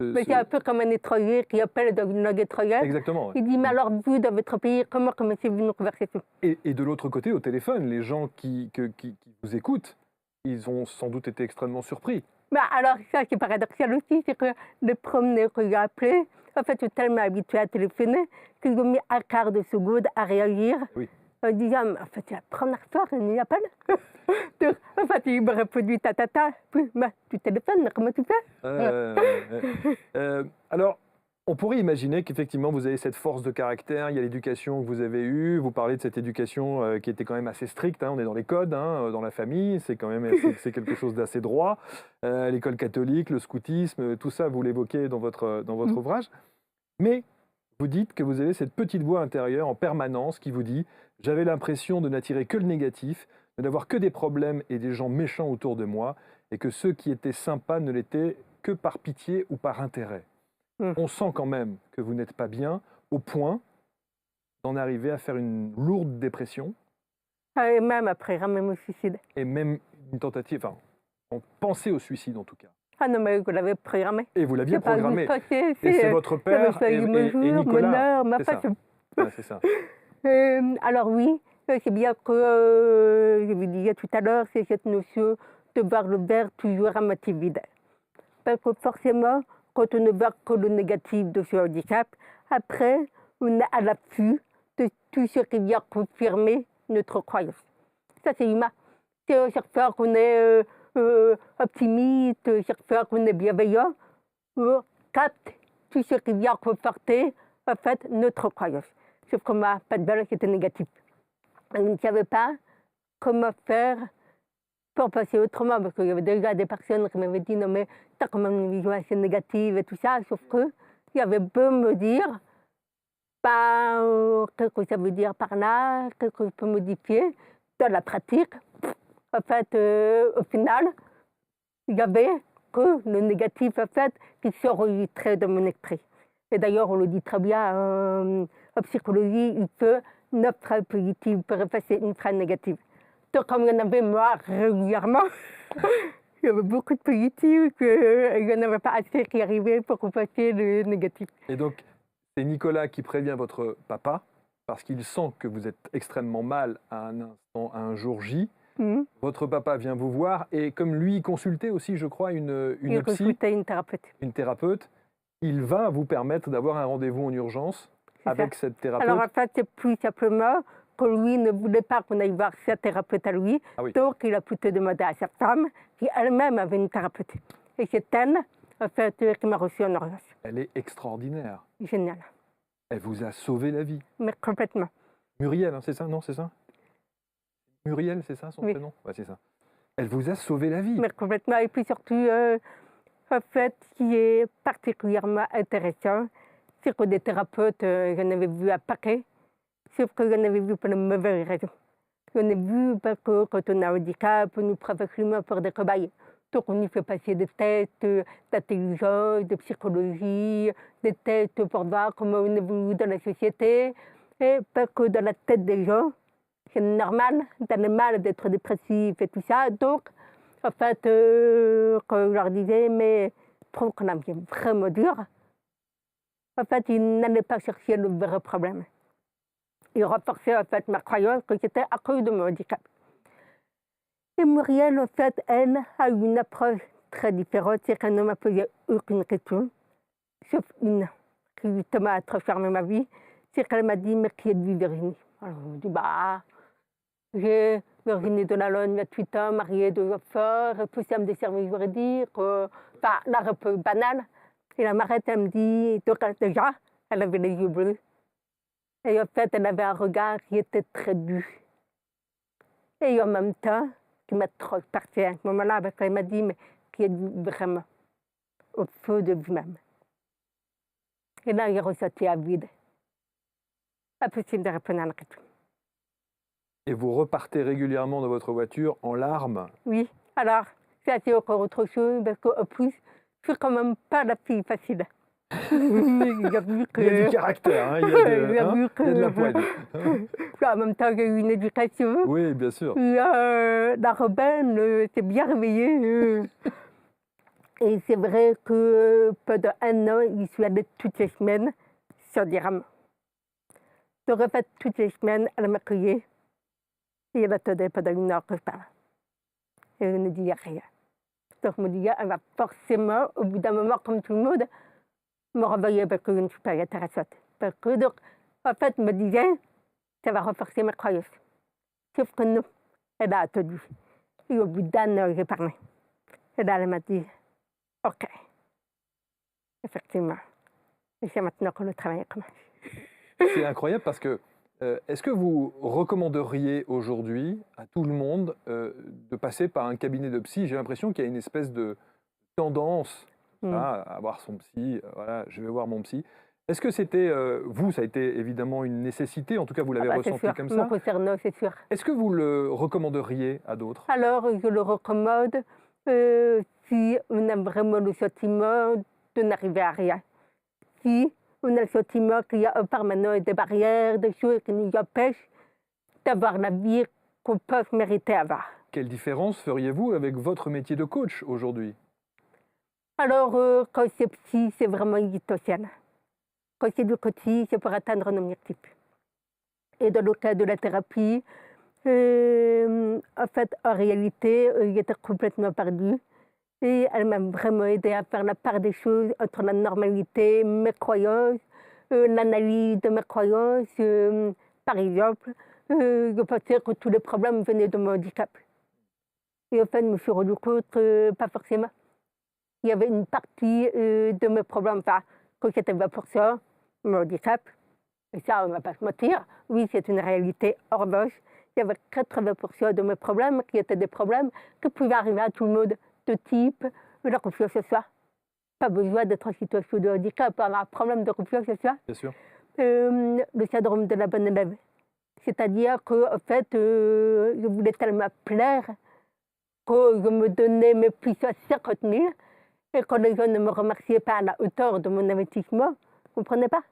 Mais c'est un peu comme un étranger qui appelle dans une langue étrangère.
Exactement. Ouais.
Il dit, mais alors vous, dans votre pays, comment commencez-vous une conversation?
Et de l'autre côté, au téléphone, les gens qui vous écoutent, ils ont sans doute été extrêmement surpris.
Bah alors ça, c'est paradoxal aussi, c'est que le premier que j'ai appelé, en fait, je suis tellement habituée à téléphoner que j'ai mis un quart de seconde à réagir.
Oui.
En disant, mais en fait, c'est la première fois qu'on y appelle. Donc, en fait, il me répondit, puis, bah, tu téléphones, comment tu fais?
Alors, on pourrait imaginer qu'effectivement, vous avez cette force de caractère, il y a l'éducation que vous avez eue, vous parlez de cette éducation qui était quand même assez stricte, hein, on est dans les codes, hein, dans la famille, c'est quand même c'est quelque chose d'assez droit. L'école catholique, le scoutisme, tout ça, vous l'évoquez dans votre ouvrage. Mais vous dites que vous avez cette petite voix intérieure en permanence qui vous dit « J'avais l'impression de n'attirer que le négatif, de n'avoir que des problèmes et des gens méchants autour de moi, et que ceux qui étaient sympas ne l'étaient que par pitié ou par intérêt. » On sent quand même que vous n'êtes pas bien, au point d'en arriver à faire une lourde dépression.
Et même après, même au suicide.
Et même une tentative, enfin, en penser au suicide en tout cas.
Ah non, mais vous l'avez programmé.
Et vous l'aviez programmé.
Et
c'est votre père et Nicolas.
Ma
c'est ça. Ouais, c'est ça.
Alors oui, c'est bien que, je vous disais tout à l'heure, c'est cette notion de voir le verre toujours à moitié vide. Parce que forcément, quand on ne voit que le négatif de ce handicap, après, on est à l'affût de tout ce qui vient confirmer notre croyance. Ça, c'est humain. C'est chaque fois qu'on est optimiste, chaque fois qu'on est bienveillant, on capte tout ce qui vient conforter, en fait, notre croyance. Sauf que ma pas de bol, c'était négatif. Je ne savais pas comment faire pour passer autrement, parce qu'il y avait déjà des personnes qui m'avaient dit « Non, mais t'as quand même une vision assez négative et tout ça », sauf que il y avait beau me dire qu'est-ce que ça veut dire par là, qu'est-ce que je peux modifier. Dans la pratique, en fait, au final, il y avait que le négatif, en fait, qui s'enregistrait dans mon esprit. Et d'ailleurs, on le dit très bien, en psychologie, il peut 9 phrases positives pour effacer une phrase négative. Donc, comme il y en avait moi régulièrement, il y avait beaucoup de positifs, il n'y en avait pas assez qui arrivaient pour effacer le négatif.
Et donc, c'est Nicolas qui prévient votre papa, parce qu'il sent que vous êtes extrêmement mal à un instant, à un jour J. Votre papa vient vous voir, et comme lui consultait aussi, je crois, une
thérapeute.
Une thérapeute, il va vous permettre d'avoir un rendez-vous en urgence avec cette thérapeute.
Alors en fait, c'est plus simplement que lui ne voulait pas qu'on aille voir sa thérapeute à lui, donc il a plutôt demandé à sa femme, qui elle-même avait une thérapeute. Et c'est elle, en fait, qui m'a reçu en urgence.
Elle est extraordinaire.
Génial.
Elle vous a sauvé la vie.
Mais complètement.
Muriel, hein, c'est ça? Non, c'est ça? Muriel, c'est ça son prénom? Ouais, c'est ça. Elle vous a sauvé la vie.
Mais complètement. Et puis surtout, en fait, ce qui est particulièrement intéressant, c'est que des thérapeutes, j'en avais vu à paquet, sauf que j'en avais vu pour de mauvaises raisons. J'en ai vu parce que quand on a un handicap, on nous prend facilement pour des cobayes. Donc on nous fait passer des tests d'intelligence, de psychologie, des tests pour voir comment on évolue dans la société. Et parce que dans la tête des gens, c'est normal, dans le mal d'être dépressif et tout ça. Donc, en fait, quand je leur disais, mais trouve qu'on avait vraiment dur, en fait, il n'allait pas chercher le vrai problème. Il renforçait en fait ma croyance que c'était à cause de mon handicap. Et Muriel, en fait, elle a eu une approche très différente, c'est qu'elle ne m'a posé aucune question, sauf une qui justement a transformé ma vie, c'est qu'elle m'a dit, mais qui êtes-vous, Virginie? Alors, je me dis, bah, j'ai Virginie Delalogne, 28 ans, mariée, 2 enfants, responsable des services juridiques, enfin, la réponse banale. Et la marraine, elle me dit, donc déjà, elle avait les yeux bleus. Et en fait, elle avait un regard qui était très doux. Et en même temps, qui m'a trop partie à ce moment-là, parce qu'elle m'a dit, mais qui êtes-vous vraiment au feu de vous-même? Et là, j'ai ressenti à vide. Impossible de répondre à la question.
Et vous repartez régulièrement dans votre voiture en larmes?
Oui, alors, c'est encore autre chose, parce qu'en plus, je suis quand même pas la fille facile. Il y a vu que...
Il y a du caractère, hein, il y a de la poigne.
En même temps, j'ai eu une éducation.
Oui, bien sûr.
La rebelle s'est bien réveillée. Et c'est vrai que pendant 1 an, je suis allée toutes les semaines sur des rames. Donc en fait, toutes les semaines, elle m'accueillait et elle attendait pendant 1 heure que je parle. Et elle ne disait rien. Donc je me disais, elle va forcément, au bout d'un moment, comme tout le monde, me renvoyer parce que je ne suis pas intéressante. Parce que donc, en fait, je me disais, ça va renforcer mes croyances. Sauf que non, elle a attendu. Et au bout d'1 an, j'ai parlé. Et là, elle m'a dit, OK, effectivement. Et c'est maintenant que le travail commence.
C'est incroyable parce que, est-ce que vous recommanderiez aujourd'hui à tout le monde de passer par un cabinet de psy? J'ai l'impression qu'il y a une espèce de tendance à voir son psy, voilà, je vais voir mon psy. Est-ce que c'était, vous, ça a été évidemment une nécessité, en tout cas vous l'avez ressenti comme ça?
Me concernant, c'est sûr.
Est-ce que vous le recommanderiez à d'autres?
Alors, je le recommande si on a vraiment le sentiment de n'arriver à rien. Si on a le sentiment qu'il y a en permanence des barrières, des choses qui nous empêchent d'avoir la vie qu'on peut mériter avoir.
Quelle différence feriez-vous avec votre métier de coach aujourd'hui?
Alors, quand c'est psy, c'est vraiment essentiel. Quand c'est du coaching, c'est pour atteindre un objectif. Et dans le cas de la thérapie, en fait, en réalité, j'étais complètement perdue. Et elle m'a vraiment aidé à faire la part des choses entre la normalité, mes croyances, l'analyse de mes croyances. Par exemple, je pensais que tous les problèmes venaient de mon handicap. Et en fait, je me suis rendu compte que pas forcément. Il y avait une partie de mes problèmes, enfin, que c'était 20% mon handicap. Et ça, on ne va pas se mentir. Oui, c'est une réalité. En revanche, il y avait 80% de mes problèmes qui étaient des problèmes qui pouvaient arriver à tout le monde, de type la confiance en soi. Pas besoin d'être en situation de handicap pour avoir un problème de confiance en soi.
Bien sûr.
Le syndrome de la bonne élève. C'est-à-dire que, en fait, je voulais tellement plaire que je me donnais mes puissances 50 000 et quand les gens ne me remerciaient pas à la hauteur de mon investissement, vous ne comprenez pas?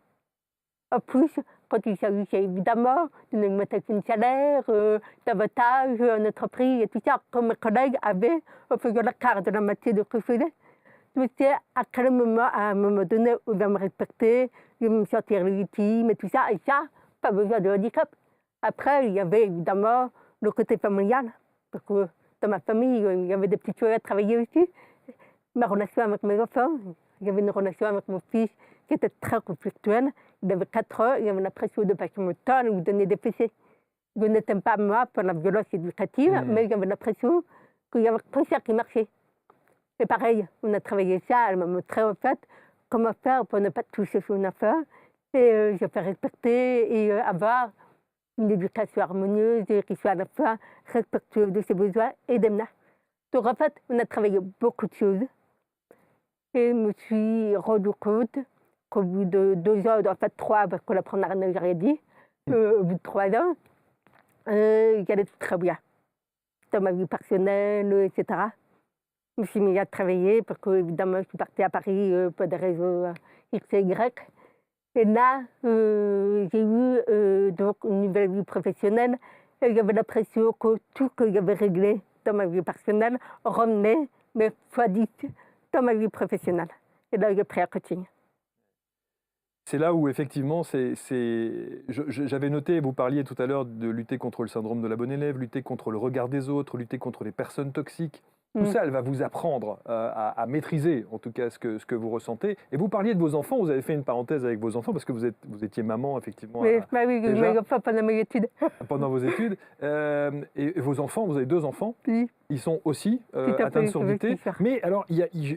En plus, quand il s'agissait évidemment d'une augmentation de salaire, d'avantages en entreprise et tout ça, comme mes collègues avaient, en faisant la quart de la moitié de ce que je faisais. Je me disais à quel moment, à un moment donné, on va me respecter, je vais me sentir légitime et tout ça, pas besoin de handicap. Après, il y avait évidemment le côté familial, parce que dans ma famille, il y avait des petites choses à travailler aussi. Ma relation avec mes enfants, il y avait une relation avec mon fils qui était très conflictuelle. Il avait 4 ans, il y avait la pression de passer mon temps, il me donnait des fessées. Je n'étais pas moi pour la violence éducative, mais il y avait la pression qu'il y avait que ça qui marchait. Et pareil, on a travaillé ça, elle m'a montré en fait comment faire pour ne pas toucher son enfant. Et je fais respecter et avoir une éducation harmonieuse et qui soit à la fois respectueuse de ses besoins et des miens. Donc en fait, on a travaillé beaucoup de choses. Et je me suis rendu compte qu'au bout de 2 ans, en fait 3, parce que la première année, j'aurais dit, au bout de 3 ans, j'allais très bien dans ma vie personnelle, etc. Je me suis mis à travailler parce que, évidemment, je suis partie à Paris pour des raisons X et Y. Et là, j'ai eu donc une nouvelle vie professionnelle et j'avais l'impression que tout ce que j'avais réglé dans ma vie personnelle revenait, mais fois 10, dans ma vie professionnelle. Et là, j'ai pris un coaching.
C'est là où effectivement, j'avais noté, vous parliez tout à l'heure de lutter contre le syndrome de la bonne élève, lutter contre le regard des autres, lutter contre les personnes toxiques. Tout ça, elle va vous apprendre à maîtriser, en tout cas, ce que vous ressentez. Et vous parliez de vos enfants, vous avez fait une parenthèse avec vos enfants, parce que vous étiez maman, effectivement,
Oui, oui,
déjà,
mes enfants pendant mes études.
pendant vos études. Et vos enfants, vous avez 2 enfants,
Oui,
ils sont aussi
tout à
atteints de
fait,
surdité.
c'est ça.
Mais alors,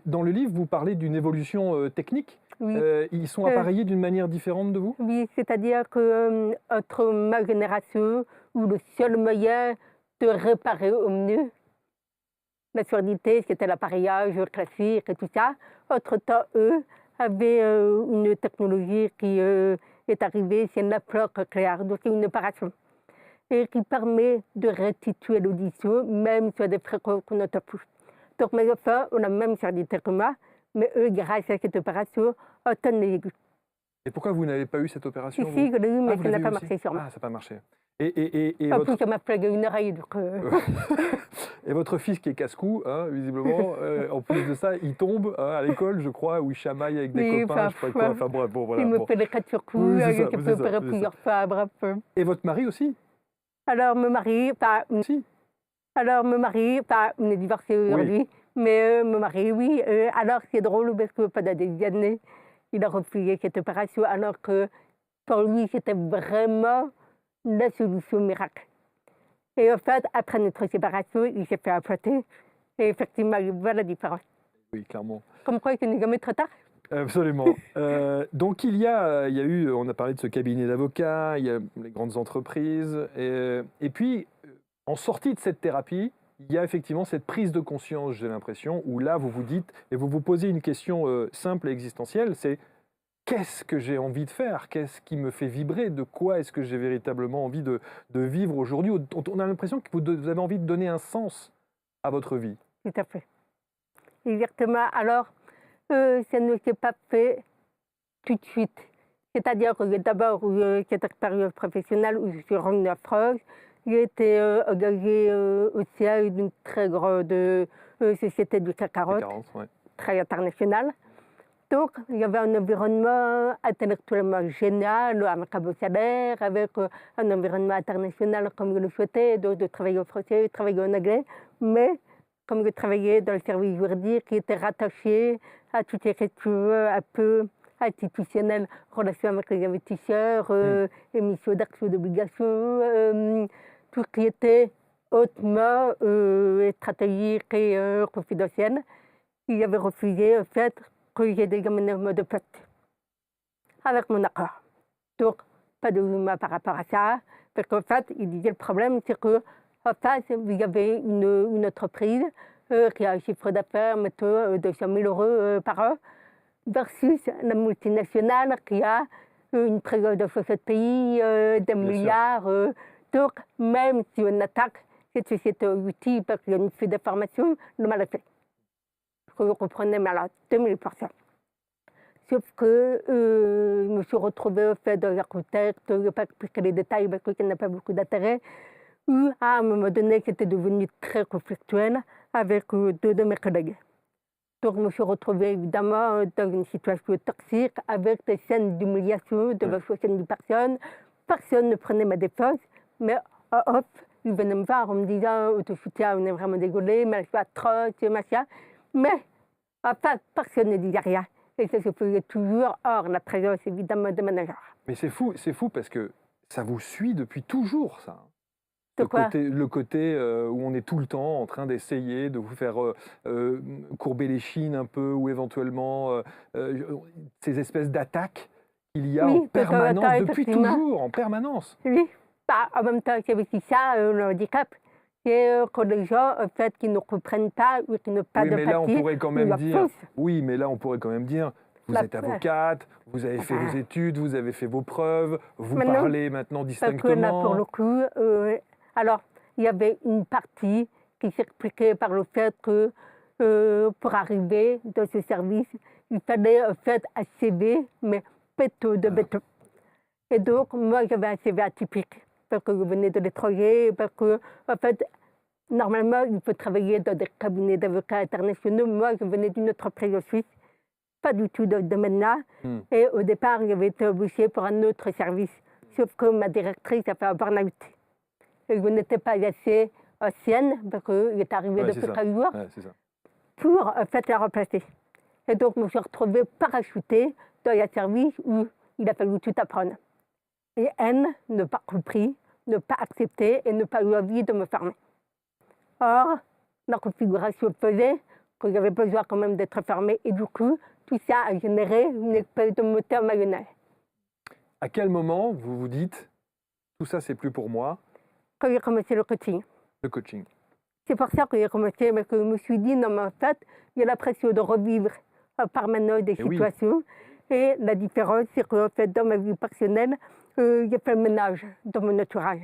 dans le livre, vous parlez d'une évolution technique.
Oui.
Ils sont appareillés d'une manière différente de vous?
Oui, c'est-à-dire que entre ma génération, où le seul moyen de réparer au mieux la surdité, c'était l'appareillage classique et tout ça. Entre-temps, eux avaient une technologie qui est arrivée, c'est l'approche cochléaire, donc c'est une opération, et qui permet de restituer l'audition, même sur des fréquences qu'on n'entend plus. Donc mes enfants ont la même surdité que moi, mais eux, grâce à cette opération, entendent les aigus.
Et pourquoi vous n'avez pas eu cette opération,
Si,
vous?
si, je l'ai eu, mais
vous
ça n'a
l'avez
pas
eu aussi?
marché sur moi.
Ah, ça n'a pas marché. Et
En
votre...
plus, ça m'a plagué une oreille, donc...
Et votre fils qui est casse-cou, hein, visiblement, en plus de ça, il tombe à l'école, je crois, où il chamaille avec des
Oui,
copains, je sais pas quoi. Enfin bref, bon, voilà.
il me
Bon.
fait des 4 sur coup,
Oui, c'est
j'ai
ça,
été
c'est ça,
opérée
c'est ça.
plusieurs fois, bref.
Et votre mari aussi?
Alors, mon mari,
Si.
on est divorcés aujourd'hui, mais mon mari, oui. Alors, c'est drôle parce que pendant des années, il a refusé cette opération, alors que pour lui, c'était vraiment la solution miracle. Et en fait, après notre séparation, il s'est fait implanter. Et effectivement, il voit la différence.
Oui, clairement.
Comme quoi, il n'est jamais trop tard.
Absolument. Donc il y a eu, on a parlé de ce cabinet d'avocats, il y a les grandes entreprises, et puis en sortie de cette thérapie, il y a effectivement cette prise de conscience, j'ai l'impression, où là vous vous dites, et vous vous posez une question simple et existentielle, c'est qu'est-ce que j'ai envie de faire? Qu'est-ce qui me fait vibrer? De quoi est-ce que j'ai véritablement envie de vivre aujourd'hui? On a l'impression que vous avez envie de donner un sens à votre vie.
Tout à fait. Exactement. Alors, ça ne s'est pas fait tout de suite. C'est-à-dire que j'ai d'abord eu cette expérience professionnelle où je suis revenue en France. J'ai été engagée au siège d'une très grande société du CAC 40,
40, ouais.
très internationale. Donc, il y avait un environnement intellectuellement génial, avec un beau salaire, avec un environnement international comme je le souhaitais, donc de travailler en français, de travailler en anglais. Mais comme je travaillais dans le service juridique, qui était rattaché à toutes les questions un peu institutionnelles, relations avec les investisseurs, émission d'actions d'obligations, tout ce qui était hautement stratégique et confidentiel. Il avait refusé, en fait, que j'ai des amenements de poste avec mon accord. Donc, pas de jugement par rapport à ça, parce qu'en fait, il disait le problème, c'est que en face, il y avait une entreprise qui a un chiffre d'affaires, mettons, 200 000 euros par an, versus la multinationale qui a une présence dans 60 pays, des milliards. Donc, même si on attaque cette société au outil parce qu'il y a une fuite d'information, le mal est fait. Vous comprenez, mais alors, 2000%. Sauf que je me suis retrouvée au fait dans un contexte, je ne vais pas expliquer les détails parce qu'il n'y a pas beaucoup d'intérêt, où à un moment donné, c'était devenu très conflictuel avec 2 de mes collègues. Donc je me suis retrouvée évidemment dans une situation toxique avec des scènes d'humiliation devant 70 personnes. Personne ne prenait ma défense, mais hop, ils venaient me voir en me disant « au soutien, on est vraiment désolé, mais elle soit atroce, machin ». Mais en fait, personne ne disait rien. Et ça se faisait toujours hors la présence, évidemment, de managers.
Mais c'est fou parce que ça vous suit depuis toujours, ça.
De quoi ?
Le côté où on est tout le temps en train d'essayer de vous faire courber les chines un peu, ou éventuellement ces espèces d'attaques qu'il y a en permanence, depuis toujours, en permanence.
Oui, en même temps, c'est aussi ça, le handicap. C'est que les gens, en fait, qui ne comprennent pas ou qui n'ont pas d'empathie,
mais là, on pourrait quand même dire,
poussent.
oui, mais là, on pourrait quand même dire, vous êtes avocate, vous avez fait vos études, vous avez fait vos preuves, vous parlez maintenant distinctement.
Parce que là, pour le coup, alors, il y avait une partie qui s'expliquait par le fait que pour arriver dans ce service, il fallait en fait un CV, mais béton de béton. Et donc, moi, j'avais un CV atypique, parce que je venais de l'étranger, parce que, en fait, normalement, il faut travailler dans des cabinets d'avocats internationaux. Moi, je venais d'une entreprise en Suisse, pas du tout dans ce domaine-là. Et au départ, j'avais été embauchée pour un autre service. Sauf que ma directrice a fait un burn-out. Et je n'étais pas assez ancienne, parce qu'il est arrivé
Ouais,
depuis 4 jours,
ouais, c'est ça.
pour en fait la remplacer. Et donc, je me suis retrouvée parachutée dans un service où il a fallu tout apprendre. Et elle n'a pas compris, ne pas accepté et ne pas eu envie de me former. Or, la configuration faisait que j'avais besoin quand même d'être formée. Et du coup, tout ça a généré une espèce de moteur mayonnaise.
À quel moment vous vous dites, tout ça, c'est plus pour moi,
Quand j'ai commencé le coaching.
le coaching?
C'est pour ça que j'ai commencé, parce que je me suis dit, non, mais en fait, il y a la pression de revivre en permanence des situations. Et la différence, c'est qu'en fait, dans ma vie personnelle, j'ai fait le ménage dans mon entourage.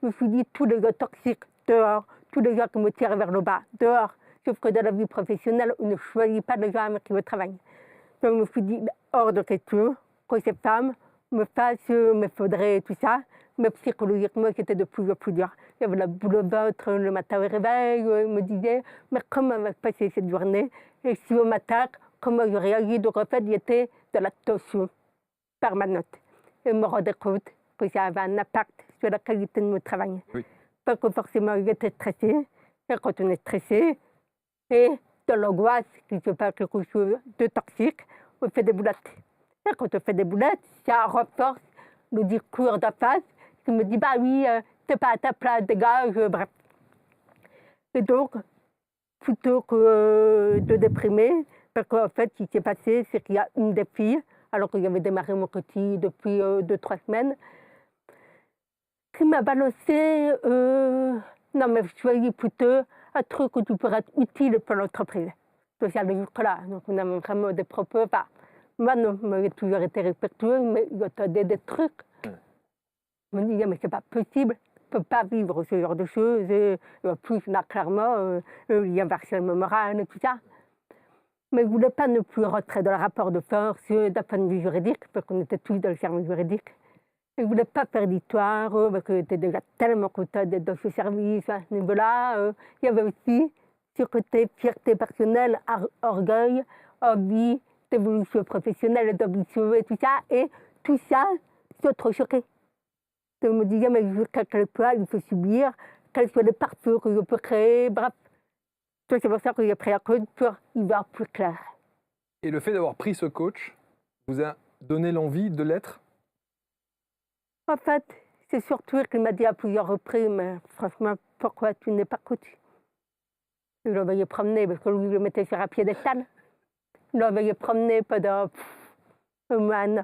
Je me suis dit, tous les gars toxiques, dehors, tous les gens qui me tirent vers le bas, dehors. Sauf que dans la vie professionnelle, on ne choisit pas les gens avec qui on travaille. Donc, je me suis dit, hors de question que ces femmes me fassent me faudrait tout ça. Mais psychologiquement, c'était de plus en plus dur. Il y avait la boule au ventre le matin au réveil. Je me disais, mais comment va se passer cette journée? Et si on m'attaque, comment je réagis? Donc, en fait, il y était de la tension permanente. Et je me rendais compte que ça avait un impact sur la qualité de mon travail.
Oui.
Parce que forcément, j'étais stressée. Et quand on est stressé, et dans l'angoisse, qui se passe quelque chose de toxique, on fait des boulettes. Et quand on fait des boulettes, ça renforce le discours d'en face qui me dit, bah oui, t'es pas à ta place, dégage, bref. Et donc, plutôt que de déprimer, parce qu'en fait, ce qui s'est passé, c'est qu'il y a une des filles, alors que j'avais démarré mon coaching depuis 2-3 semaines, qui m'a balancé, non mais choisis plutôt un truc où tu pourrais être utile pour l'entreprise. Donc ça allait jusque-là, donc on a vraiment des propos, enfin, moi non, j'ai toujours été respectueuse, mais j'entendais des trucs. Je me disais, mais c'est pas possible, je ne peux pas vivre ce genre de choses, et en plus, là, clairement, il y a harcèlement moral et tout ça. Mais je ne voulais pas ne plus rentrer dans le rapport de force d'un point de vue juridique, parce qu'on était tous dans le service juridique. Je ne voulais pas faire d'histoire, parce que j'étais déjà tellement contente d'être dans ce service à ce niveau-là. Il y avait aussi ce côté fierté personnelle, orgueil, envie d'évolution professionnelle, d'ambition et tout ça. Et tout ça, c'est trop choqué. Je me disais, mais jusqu'à quel point il faut subir, quels sont les parcours que je peux créer, bref. C'est pour ça que j'ai pris un coach pour y voir plus clair.
Et le fait d'avoir pris ce coach vous a donné l'envie de l'être?
En fait, c'est surtout qu'il m'a dit à plusieurs reprises, mais franchement, pourquoi tu n'es pas coach? Je l'envoyais promener, parce que lui, je le mettais sur un piédestal. Je l'envoyais promener pendant un mois.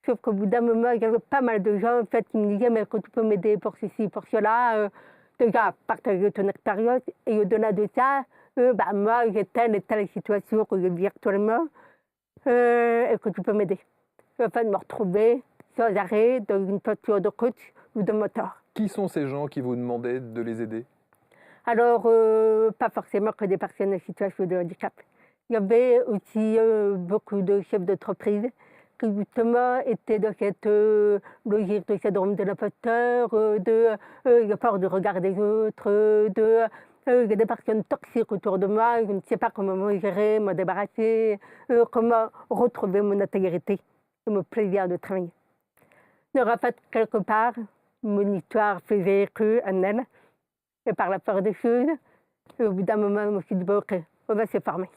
Sauf qu'au bout d'un moment, il y avait pas mal de gens en fait, qui me disaient, mais quand tu peux m'aider pour ceci, pour cela, déjà, partager ton expérience. Et au-delà de ça, bah, moi, j'ai telle et telle situation que je vis actuellement, et que tu peux m'aider. En fait, me retrouver sans arrêt dans une posture de coach ou de mentor.
Qui sont ces gens qui vous demandaient de les aider?
Alors, pas forcément que des personnes en situation de handicap. Il y avait aussi beaucoup de chefs d'entreprise qui justement étaient dans cette logique de syndrome de l'imposteur, de peur du regard des autres, il y a des personnes toxiques autour de moi, je ne sais pas comment me gérer, me débarrasser, comment retrouver mon intégrité et mon plaisir de travailler. Donc en fait, quelque part, mon histoire faisait écho en elle, et par la peur des choses, et au bout d'un moment, je me suis dit, bon, ok, on va se former.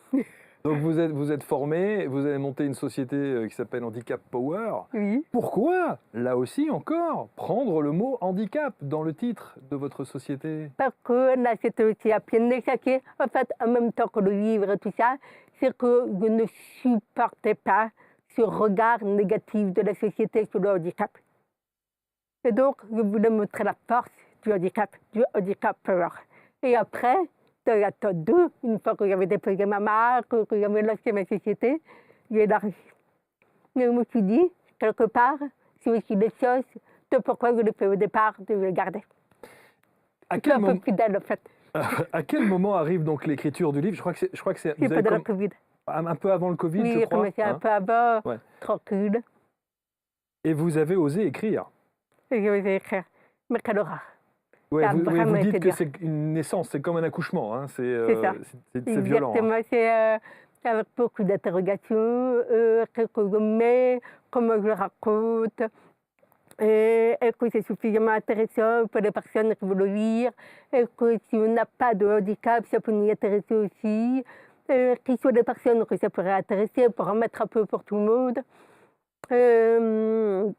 Donc vous êtes formé, vous avez monté une société qui s'appelle Handicap Power.
Oui.
Pourquoi, là aussi encore, prendre le mot handicap dans le titre de votre société?
Parce que là, c'était aussi à plein d'échecs. En fait, en même temps que le livre et tout ça, c'est que je ne supportais pas ce regard négatif de la société sur le handicap. Et donc, je voulais montrer la force du handicap power. Et après, dans la temps 2, une fois que j'avais déposé ma marque, que j'avais lancé ma société, j'ai élargi. Mais je me suis dit, quelque part, c'est aussi des choses, c'est pourquoi je l'ai fait au départ, de le garder.
À quel,
un peu fidèle, en fait.
À quel moment arrive donc l'écriture du livre? Je crois que c'est
C'est pendant la Covid.
Un peu avant le Covid,
oui,
je crois.
Oui, j'ai commencé un peu avant,
ouais.
Tranquille.
Et vous avez osé écrire?
Et j'ai osé écrire. Mais quelle horreur.
Ouais,
Ça a
vous
vraiment été
dites que
dur.
c'est une naissance, c'est comme un accouchement, hein,
C'est ça.
c'est violent, hein.
Exactement, c'est avec beaucoup d'interrogations, qu'est-ce que je mets, comment je le raconte, est-ce que c'est suffisamment intéressant pour les personnes qui veulent le lire, est-ce que si on n'a pas de handicap, ça peut nous intéresser aussi, qui sont les personnes que ça pourrait intéresser pour en mettre un peu pour tout le monde. Euh,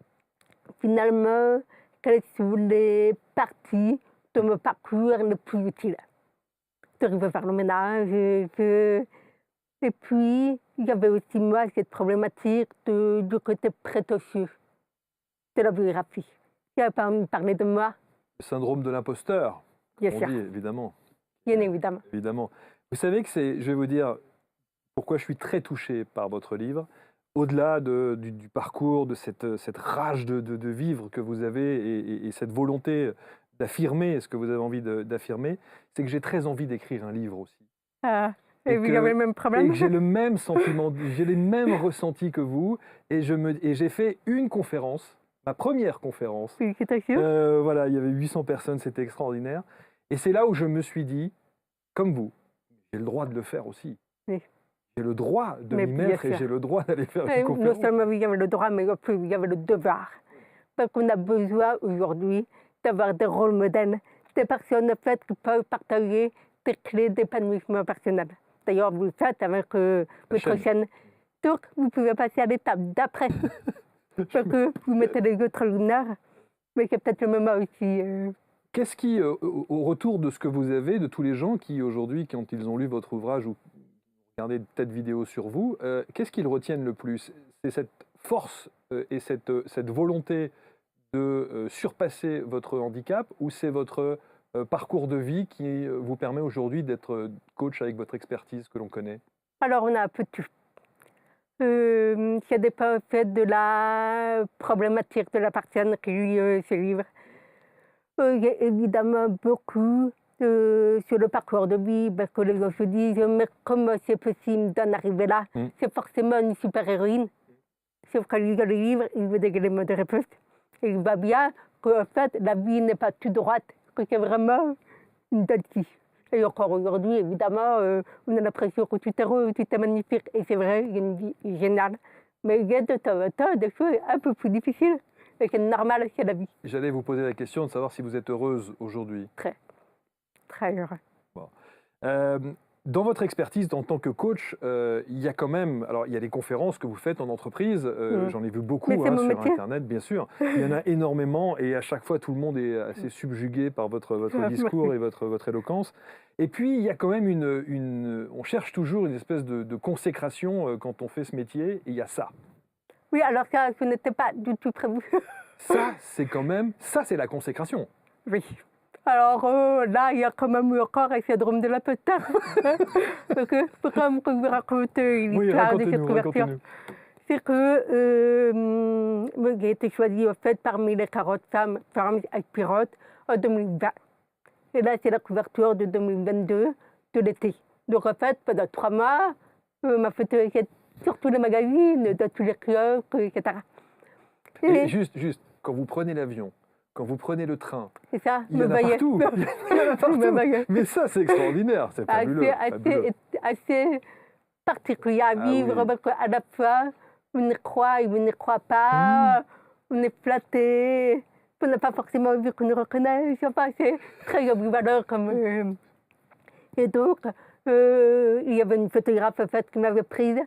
Finalement, quelles sont les parties de mon parcours les plus utiles? J'arrive à faire le ménage, et puis il y avait aussi moi cette problématique du côté prétentieux de la biographie. Il n'a pas envie de parler de moi,
Le syndrome de l'imposteur,
bien
on
sûr,
dit évidemment.
bien évidemment.
Évidemment. Vous savez que je vais vous dire pourquoi je suis très touché par votre livre, au-delà du parcours, de cette rage de vivre que vous avez et cette volonté d'affirmer ce que vous avez envie d'affirmer, c'est que j'ai très envie d'écrire un livre aussi.
Ah,
Et
et vous avez le même
Et
problème?
que j'ai le même sentiment, j'ai les mêmes ressentis que vous, et j'ai fait une conférence, ma première conférence.
Félicitations.
Voilà, il y avait 800 personnes, c'était extraordinaire. Et c'est là où je me suis dit, comme vous, j'ai le droit de le faire aussi.
Oui.
J'ai le droit de
Mais
m'y
bien
mettre et
sûr.
j'ai le droit d'aller faire une
Non
conférence.
seulement vous avez le droit, mais en plus vous avez le devoir. Parce qu'on a besoin aujourd'hui d'avoir des rôles modèles, des personnes en fait qui peuvent partager des clés d'épanouissement personnel. D'ailleurs, vous le faites avec votre chaîne. Donc, vous pouvez passer à l'étape d'après. Parce que vous mettez les autres luminaires, mais c'est peut-être le moment aussi.
Qu'est-ce qui, au retour de ce que vous avez, de tous les gens qui aujourd'hui, quand ils ont lu votre ouvrage ou regardé peut-être vidéo sur vous, qu'est-ce qu'ils retiennent le plus? C'est cette force et cette volonté de surpasser votre handicap, ou c'est votre parcours de vie qui vous permet aujourd'hui d'être coach avec votre expertise que l'on connaît?
Alors, on a un peu de tout. Ça dépend en fait de la problématique de la personne qui lit ce livre. Il y a évidemment beaucoup sur le parcours de vie, parce que les gens se disent mais comment c'est possible d'en arriver là? C'est forcément une super-héroïne. Sauf qu'en lisant le livre, il veut des éléments de réponse. Et il voit bien qu'en fait, la vie n'est pas toute droite, que c'est vraiment une dent de scie. Et encore aujourd'hui, évidemment, on a l'impression que tout est rose, tout est magnifique. Et c'est vrai, il y a une vie géniale. Mais il y a de temps en temps des choses un peu plus difficiles. Et c'est normal, c'est la vie.
J'allais vous poser la question de savoir si vous êtes heureuse aujourd'hui.
Très, très heureux.
Bon. Dans votre expertise en tant que coach, il y a quand même, alors il y a des conférences que vous faites en entreprise, j'en ai vu beaucoup
Mais c'est mon
sur
métier.
Internet, bien sûr. Il y en a énormément et à chaque fois, tout le monde est assez subjugué par votre discours et votre éloquence. Et puis, il y a quand même on cherche toujours une espèce de consécration quand on fait ce métier, et il y a ça.
Oui, alors ça, ce n'était pas du tout prévu.
Ça, c'est la consécration.
Oui. Alors là, il y a quand même eu encore un syndrome de l'imposteur. Parce que, comme je vous raconte l'histoire de cette couverture, c'est que j'ai été choisie en fait parmi les 40 femmes aspirantes en 2020. Et là, c'est la couverture de 2022 de l'été. Donc en fait, pendant 3 mois, ma photo était sur tous les magazines, dans tous les kiosques, etc.
Et juste, quand vous prenez l'avion, quand vous prenez le train,
c'est ça,
il y en a partout. Il y en a partout. Mais ça, c'est extraordinaire, c'est fabuleux.
Assez particulier à vivre, parce qu'à la fois, on y croit et on n'y croit pas, on est flatté, on n'a pas forcément envie qu'on nous reconnaisse, enfin, c'est très ambivalent comme... Et donc, il y avait une photographe en fait, qui m'avait prise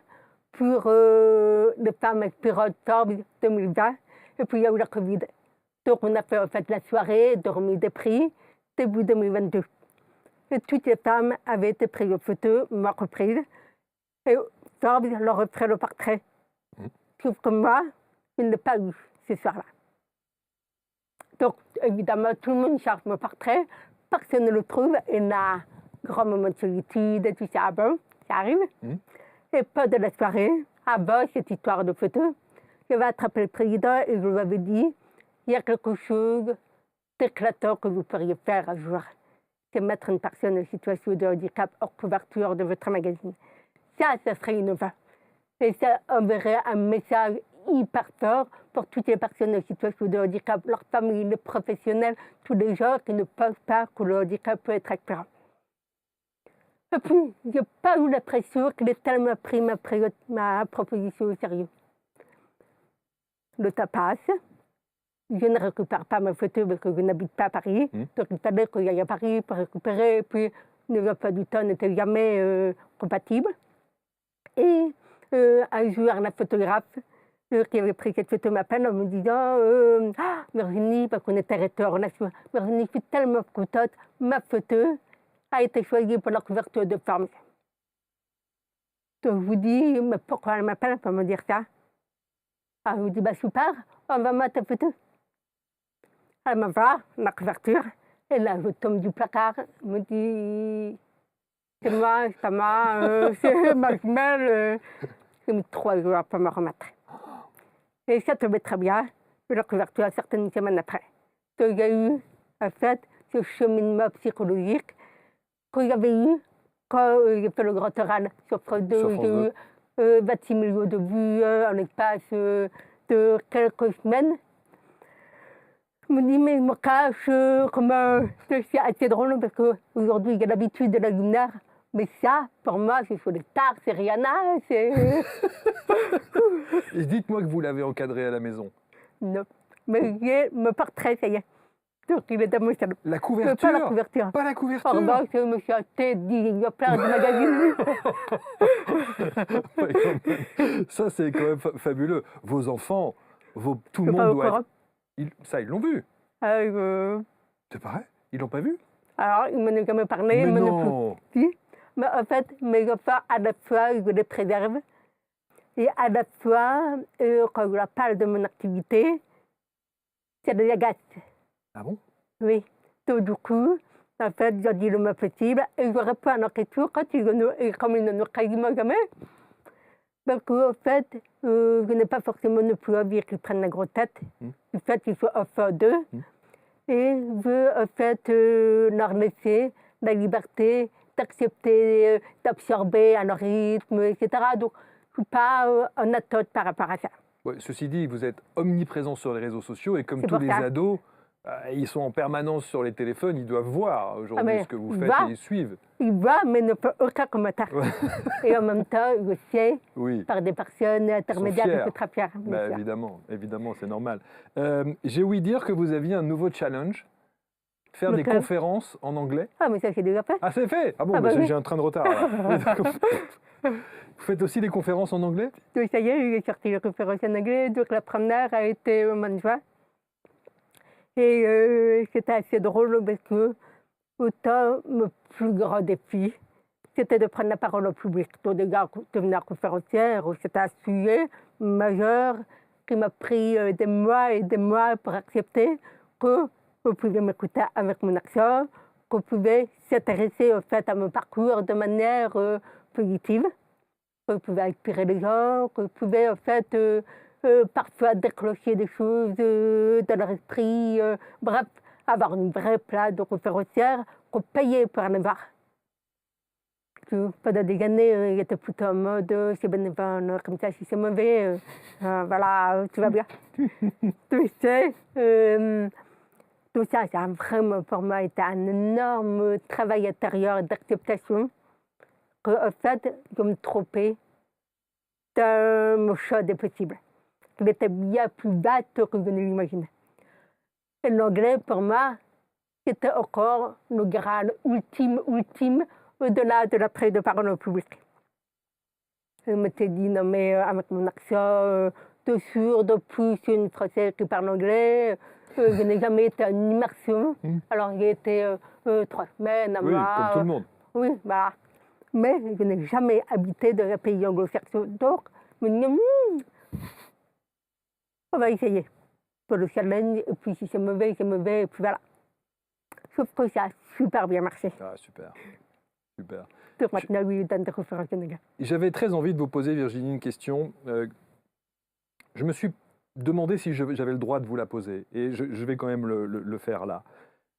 pour les femmes aspirantes Forbes 2020, et puis il y a eu la Covid. Donc on a fait en fait la soirée de remise des prix début 2022. Et toutes les femmes avaient été prises en photo, moi reprise, et Forbes leur a fait le portrait. Sauf que moi, je ne l'ai pas eu ce soir-là. Donc évidemment, tout le monde cherche mon portrait, personne ne le trouve, et là, grand moment de solitude, et tout ça, bon, ça arrive. Et pas de la soirée, avant cette histoire de photo, j'avais attrapé le président et je lui avais dit, il y a quelque chose d'éclatant que vous pourriez faire un jour, c'est mettre une personne en situation de handicap hors couverture de votre magazine. Ça serait innovant. Et ça enverrait un message hyper fort pour toutes les personnes en situation de handicap, leurs familles, les professionnels, tous les gens qui ne pensent pas que le handicap peut être expirant. Et puis, je n'ai pas eu l'impression qu'il ait tellement pris ma proposition au sérieux. Le temps passe. Je ne récupère pas ma photo parce que je n'habite pas à Paris. Donc il fallait que j'aille à Paris pour récupérer. Et puis le emploi du temps n'était jamais compatible. Et un jour, la photographe qui avait pris cette photo m'appelle en me disant Virginie, parce qu'on était restés en relation, Virginie, je suis tellement contente, ma photo a été choisie pour la couverture de Formes. Donc je vous dis, mais pourquoi elle m'appelle pour me dire ça? Je vous dis, super, on va mettre ta photo. Elle m'envoie la couverture, et là, je tombe du placard, elle me dit, c'est moi, c'est ma jumelle. J'ai mis 3 jours pour me remettre. Et ça tombait très bien, la couverture certaines semaines après. Donc, il y a eu, en fait, ce cheminement psychologique que j'avais eu quand j'ai fait le grand oral sur France 2. J'ai eu 26 millions de vues en l'espace de quelques semaines. Je me dis, mais je me cache, c'est assez drôle parce qu'aujourd'hui, j'ai l'habitude de la lumière. Mais ça, pour moi, c'est sur les stars, c'est Rihanna, c'est...
Et dites-moi que vous l'avez encadré à la maison.
Non, mais j'ai mon portrait, ça y est. Donc, il est dans mon salon.
La couverture?
Pas la couverture.
Pas la couverture?
En bas, je me suis acheté 10 plein de magazines.
Ça, c'est quand même fabuleux. Vos enfants, tout le monde doit être... Ça, ils l'ont vu. C'est pareil? Ils l'ont pas vu?
Alors, ils ne m'en ont jamais parlé.
Mais non.
Si. Mais en fait, mes enfants, à la fois, je les préserve. Et à la fois, quand je leur parle de mon activité, ça les agace.
Ah bon?
Oui. Donc, du coup, en fait, je dis le moins possible. Et je réponds à leurs questions comme ils ne nous quasiment jamais. Parce qu'en fait, je n'ai pas forcément ne plus envie qu'ils prennent la grosse tête. En fait, il faut offrir d'eux. Et je veux, en fait, leur laisser la liberté d'accepter, d'absorber à leur rythme, etc. Donc, je ne suis pas en attente par rapport à ça.
Ouais, ceci dit, vous êtes omniprésent sur les réseaux sociaux et comme tous les ados, ils sont en permanence sur les téléphones, ils doivent voir aujourd'hui ce que vous faites et ils suivent.
Ils voient, mais ne font aucun commentaire. Et en même temps, je sais, par des personnes intermédiaires, ils sont très fiers.
Bah, évidemment, c'est normal. J'ai ouï dire que vous aviez un nouveau challenge, faire des conférences en anglais.
Ah, mais ça, c'est déjà fait.
Ah, c'est fait? Ah bon, oui. J'ai un train de retard. Vous faites aussi des conférences en anglais?
Oui, ça y est, j'ai sorti les conférences en anglais. Donc, la première a été au mois de juin. Et c'était assez drôle parce que, autant, mon plus grand défi, c'était de prendre la parole au public. Donc, déjà, devenir conférencière, c'était un sujet majeur qui m'a pris des mois et des mois pour accepter que vous pouvez m'écouter avec mon accent, que vous pouvez s'intéresser au fait à mon parcours de manière positive, que vous pouvez inspirer les gens, que vous pouvez en fait parfois déclencher des choses dans leur esprit, bref, avoir une vraie place de conférencière qu'on payait pour en avoir. Pendant des années, j'étais plutôt en mode c'est bénévole, comme ça, si c'est mauvais, voilà, tout va bien. Tu sais, tout ça, ça a vraiment pour moi été un énorme travail intérieur d'acceptation. En fait, je me trompais dans mon champ des possibles. Il était bien plus vaste que je ne l'imaginais. Et l'anglais, pour moi, c'était encore le graal ultime, au-delà de la prise de parole au public. Je m'étais dit, non mais avec mon accent de sourd, de plus, une Française qui parle anglais, je n'ai jamais été en immersion. Alors j'ai été 3 semaines à moi.
Oui, comme tout le monde.
Oui, voilà. Mais je n'ai jamais habité dans un pays anglo-saxon. Donc, je me dis, on va essayer. Pour le challenge, et puis si c'est mauvais, et puis voilà. Sauf que ça a super bien marché.
Ah, super. Super.
Donc maintenant, oui, dans des conférences en anglais.
J'avais très envie de vous poser, Virginie, une question. Je me suis demandé si j'avais le droit de vous la poser. Et je vais quand même le faire là.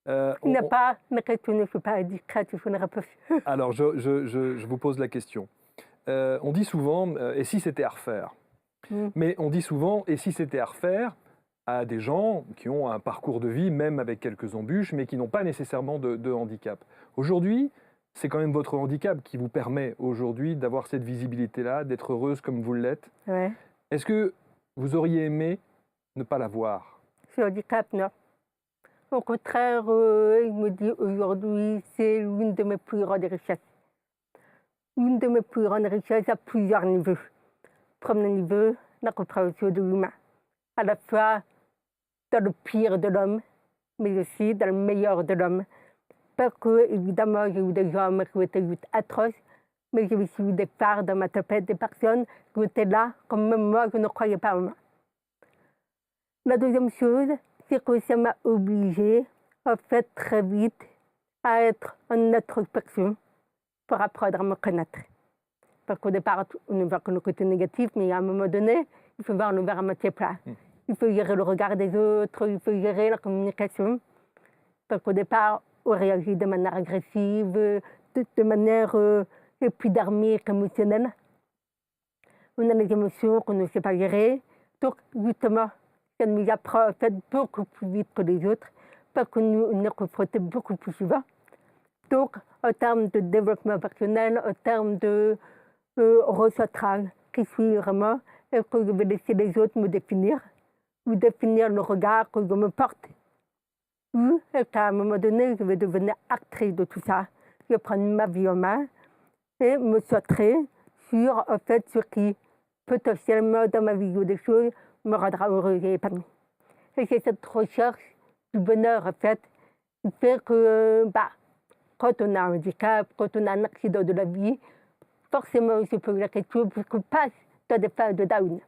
Ma question ne fait pas discrète, il faut une réponse.
Alors, je vous pose la question. On dit souvent, et si c'était à refaire? Mais on dit souvent, et si c'était à refaire, à des gens qui ont un parcours de vie, même avec quelques embûches, mais qui n'ont pas nécessairement de handicap. Aujourd'hui, c'est quand même votre handicap qui vous permet aujourd'hui d'avoir cette visibilité-là, d'être heureuse comme vous l'êtes.
Ouais.
Est-ce que vous auriez aimé ne pas l'avoir?
Ce handicap, non. Au contraire, il me dit aujourd'hui, c'est l'une de mes plus grandes richesses. Une de mes plus grandes richesses à plusieurs niveaux. Premier niveau, la compréhension de l'humain. À la fois dans le pire de l'homme, mais aussi dans le meilleur de l'homme. Parce que, évidemment, j'ai eu des hommes qui étaient juste atroces, mais j'ai aussi eu des parts dans ma tempête, des personnes qui étaient là, comme même moi, je ne croyais pas en moi. La deuxième chose, c'est que ça m'a obligée, en fait, très vite, à être en introspection pour apprendre à me connaître. Parce qu'au départ, on ne voit que le côté négatif, mais à un moment donné, il faut voir le verre à moitié plein. Il faut gérer le regard des autres, il faut gérer la communication. Parce qu'au départ, on réagit de manière agressive, de manière épidermique, émotionnelle. On a des émotions qu'on ne sait pas gérer. Donc, justement, ça nous apprend en fait beaucoup plus vite que les autres, parce que nous, on est confrontés beaucoup plus souvent. Donc, en termes de développement personnel, en termes de recentrage, qui suis vraiment, et que je vais laisser les autres me définir, ou définir le regard que je me porte. Ou, et qu'à un moment donné, je vais devenir actrice de tout ça. Je vais prendre ma vie en main et me centrer sur, en fait, ce qui, potentiellement, dans ma vision des choses, me rendra heureuse et épanouie. Et c'est cette recherche du bonheur, en fait, qui fait que, quand on a un handicap, quand on a un accident de la vie, forcément, on se pose la question, puisqu'on passe dans des phases de down.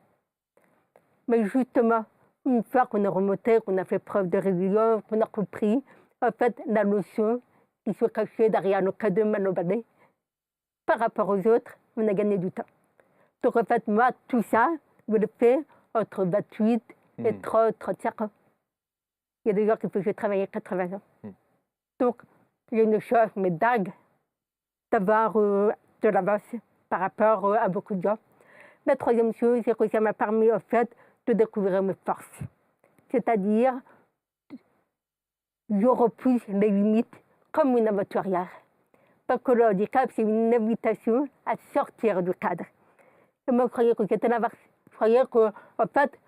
Mais justement, une fois qu'on est remonté, qu'on a fait preuve de résilience, qu'on a compris, en fait, la notion qui se cachait derrière nos cadeaux mal emballés, par rapport aux autres, on a gagné du temps. Donc, en fait, moi, tout ça, je le fais entre 28 et 30, 35 ans. Il y a des gens qui peuvent travailler 80 ans. Donc, il y a une chose, mais dingue, d'avoir de l'avance par rapport à beaucoup de gens. La troisième chose, c'est que ça m'a permis, en fait, de découvrir mes forces. C'est-à-dire, je repousse les limites comme une aventurière. Parce que le handicap, c'est une invitation à sortir du cadre. Et moi, je croyais que c'était l'inverse. Je croyais qu'en fait,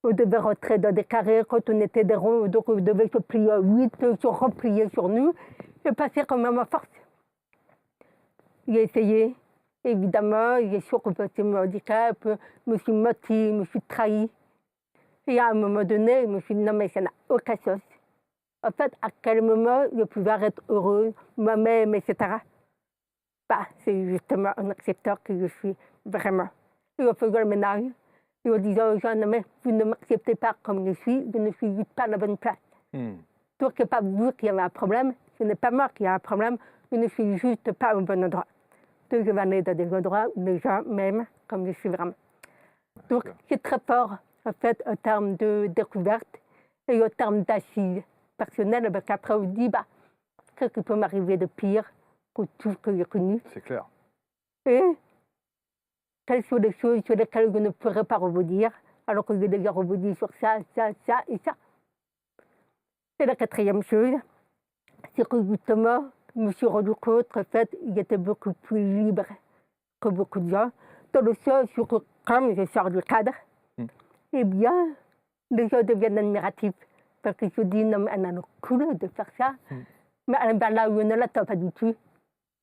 on devait rentrer dans des carrés quand on était des ronds, donc on devait se plier en 8, se replier sur nous et passer comme à ma force. J'ai essayé, évidemment, j'ai surcompensé mon handicap, je me suis menti, je me suis trahi. Et à un moment donné, je me suis dit non, mais ça n'a aucun sens. En fait, à quel moment je pouvais être heureuse, moi-même, etc. C'est justement en acceptant que je suis vraiment. Et en faisant le ménage, et en disant aux gens, non, mais vous ne m'acceptez pas comme je ne suis juste pas à la bonne place. Donc, ce n'est pas vous qui avez un problème, ce n'est pas moi qui ai un problème, je ne suis juste pas au bon endroit. Donc, je vais aller dans des endroits où les gens m'aiment comme je suis vraiment. Donc, c'est très fort, en fait, en termes de découverte et en termes d'assises personnelles, parce qu'après, on se dit, qu'est-ce qui peut m'arriver de pire que tout ce que j'ai connu.
C'est clair.
Et quelles sont les choses sur lesquelles je ne pourrais pas rebondir, alors que j'ai déjà rebondi sur ça, ça, ça et ça. Et la quatrième chose, c'est que justement, je me suis rendu compte qu'en fait, il était beaucoup plus libre que beaucoup de gens, dans le sens où, comme je sors du cadre, eh bien, les gens deviennent admiratifs. Parce que je dis, non, mais elle a le courage de faire ça. Mais elle va là où on ne l'attend pas du tout.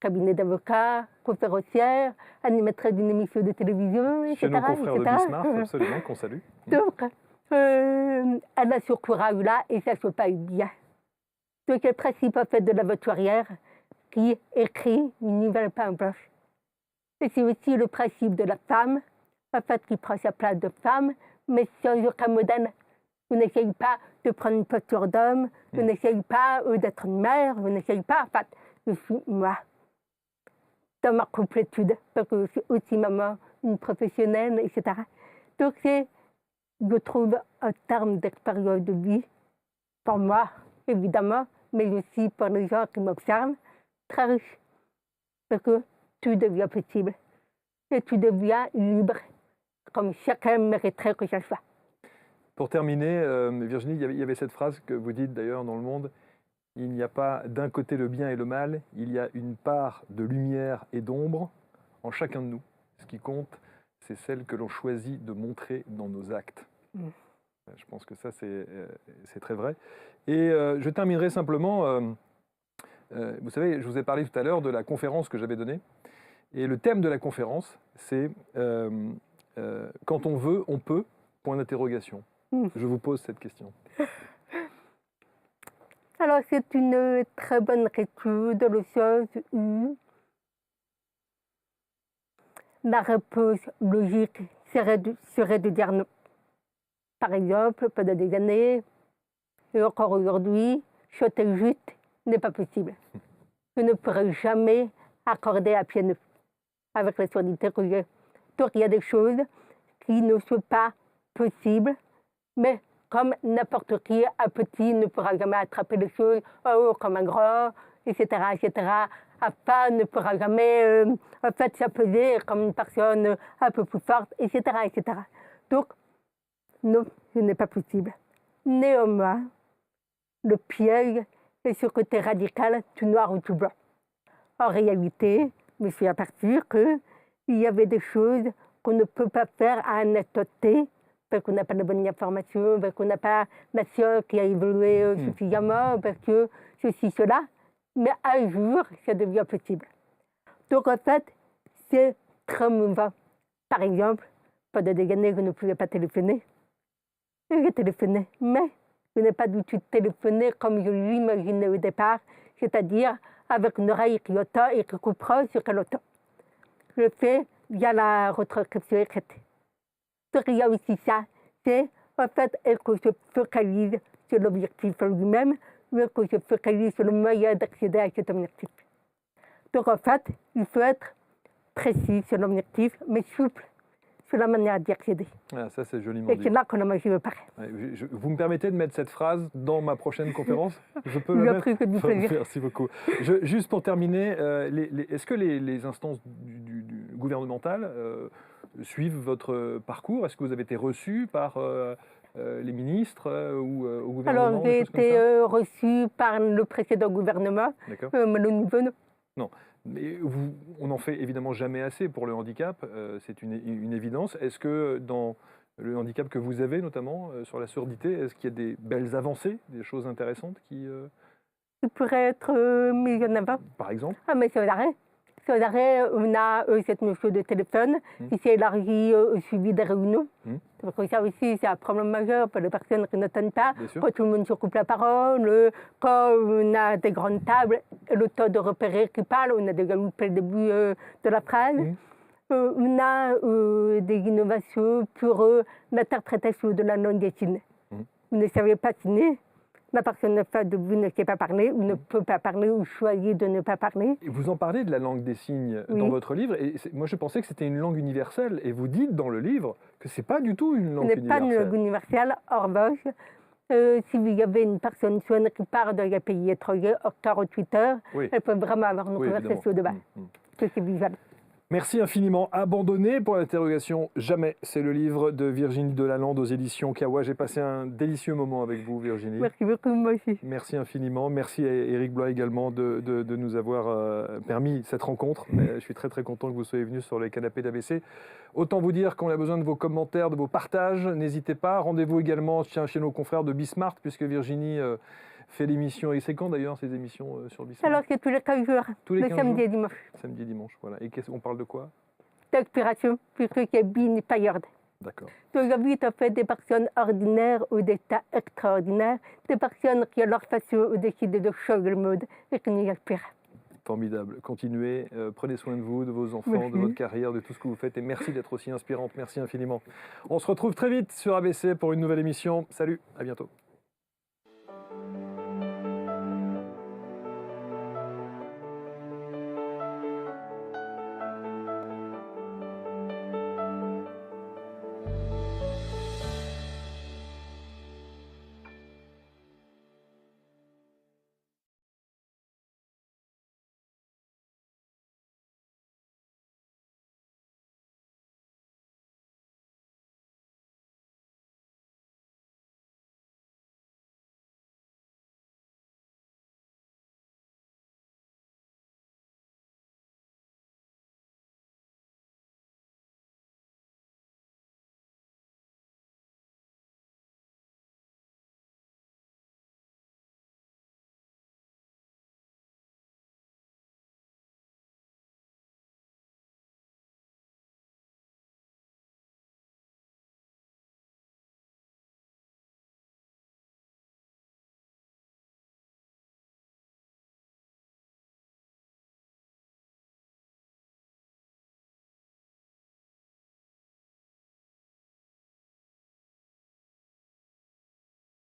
Cabinet d'avocat, conférencière, animatrice d'une émission de télévision, etc.
Chez nos confrères de Bismarck, absolument, qu'on salue.
Donc, elle a ce courage-là et ça se passe bien. Donc, le principe en fait, de l'aventurière qui écrit une nouvelle page blanche. Et c'est aussi le principe de la femme, en fait, qui prend sa place de femme, mais sans aucun modèle. On n'essaye pas de prendre une posture d'homme, on n'essaye pas d'être une mère, on n'essaye pas. En fait, je suis moi, dans ma complétude, parce que je suis aussi maman, une professionnelle, etc. Donc, je trouve, en termes d'expérience de vie, pour moi, évidemment, mais aussi pour les gens qui m'observent, très riche. Parce que tout devient possible. Et tu deviens libre comme chacun mériterait que ça soit.
Pour terminer, Virginie, il y avait cette phrase que vous dites d'ailleurs dans Le Monde, il n'y a pas d'un côté le bien et le mal, il y a une part de lumière et d'ombre en chacun de nous. Ce qui compte, c'est celle que l'on choisit de montrer dans nos actes. Je pense que ça, c'est très vrai. Et je terminerai simplement, vous savez, je vous ai parlé tout à l'heure de la conférence que j'avais donnée. Et le thème de la conférence, c'est quand on veut, on peut, point d'interrogation. Je vous pose cette question.
Alors, c'est une très bonne étude de choses où la réponse logique serait de dire non. Par exemple, pendant des années, et encore aujourd'hui, sauter juste n'est pas possible. Je ne pourrai jamais accorder à pied neuf avec la surdité que j'ai. Donc, il y a des choses qui ne sont pas possibles, mais comme n'importe qui, un petit ne pourra jamais attraper les choses comme un grand, etc., etc. Un femme ne pourra jamais en fait, s'appeler comme une personne un peu plus forte, etc., etc. Donc, non, ce n'est pas possible. Néanmoins, le piège est ce côté radical, tout noir ou tout blanc. En réalité, je me suis aperçue qu'il y avait des choses qu'on ne peut pas faire à un instant T, parce qu'on n'a pas de bonnes informations, parce qu'on n'a pas la science qui a évolué suffisamment, parce que ceci, cela. Mais un jour, ça devient possible. Donc en fait, c'est très mouvant. Par exemple, pendant des années, je ne pouvais pas téléphoner. J'ai téléphoné, mais je n'ai pas du tout téléphoné comme je l'imaginais au départ, c'est-à-dire avec une oreille qui entend et qui comprend ce qu'elle entend. Je le fais via la retranscription écrite. Donc il y a aussi ça, c'est en fait que je focalise sur l'objectif lui-même, mais que je focalise sur le moyen d'accéder à cet objectif. Donc en fait, il faut être précis sur l'objectif, mais souple sur la manière d'y accéder.
Ah, ça, c'est joliment
Et
dit.
c'est là qu'on a magie me paraît.
Vous me permettez de mettre cette phrase dans ma prochaine conférence? Je peux
Je
la
vous en prie, que du plaisir.
Merci beaucoup. Juste pour terminer, est-ce que les instances du gouvernementales suivent votre parcours? Est-ce que vous avez été reçu par les ministres ou au gouvernement?
Alors, j'ai été reçue par le précédent gouvernement,
D'accord.
mais le nouveau, non.
Non. Mais on n'en fait évidemment jamais assez pour le handicap, c'est une évidence. Est-ce que dans le handicap que vous avez, notamment sur la surdité, est-ce qu'il y a des belles avancées, des choses intéressantes qui...
Qui pourrait être mis en avant?
Par exemple?
Ah, mais c'est l'arrêt. Sur l'arrêt, on a cette notion de téléphone qui s'est élargie au suivi des réunions. Parce que ça aussi, c'est un problème majeur pour les personnes qui n'entendent pas. Quand tout le monde se coupe la parole, quand on a des grandes tables, et le temps de repérer qui parle, on a déjà loupé le début de la phrase. On a des innovations pour l'interprétation de la langue dessinée. Vous ne savez pas dessiner, la personne en face de vous ne sait pas parler, ou ne peut pas parler, ou choisit de ne pas parler.
Et vous en parlez de la langue des signes dans votre livre, et moi je pensais que c'était une langue universelle, et vous dites dans le livre que ce n'est pas du tout une langue universelle.
Ce n'est pas une langue universelle. En revanche, si vous avez une personne sourde qui part d'un pays étranger, hors 48 heures, elle peut vraiment avoir une conversation de base. C'est visuel.
Merci infiniment. Abandonné pour l'interrogation, jamais. C'est le livre de Virginie Delalande aux éditions Kawa. J'ai passé un délicieux moment avec vous, Virginie.
Merci beaucoup, moi aussi.
Merci infiniment. Merci à Éric Blois également de nous avoir permis cette rencontre. Je suis très très content que vous soyez venu sur les canapés d'ABC. Autant vous dire qu'on a besoin de vos commentaires, de vos partages. N'hésitez pas. Rendez-vous également chez nos confrères de Bismart, puisque Virginie fait l'émission. Et c'est quand d'ailleurs ces émissions sur Bismart?
Alors c'est tous les 15 jours,
tous les
le
15
samedi
jours.
et dimanche.
Samedi et dimanche, voilà. Et on parle de quoi?
D'inspiration, puisque c'est Bin Payard.
D'accord.
Donc j'invite en fait des personnes ordinaires ou des tas extraordinaires, des personnes qui à leur façon ont décidé de changer le mode et qui nous inspirent.
Formidable. Continuez, prenez soin de vous, de vos enfants, de votre carrière, de tout ce que vous faites. Et merci d'être aussi inspirante. Merci infiniment. On se retrouve très vite sur ABC pour une nouvelle émission. Salut, à bientôt.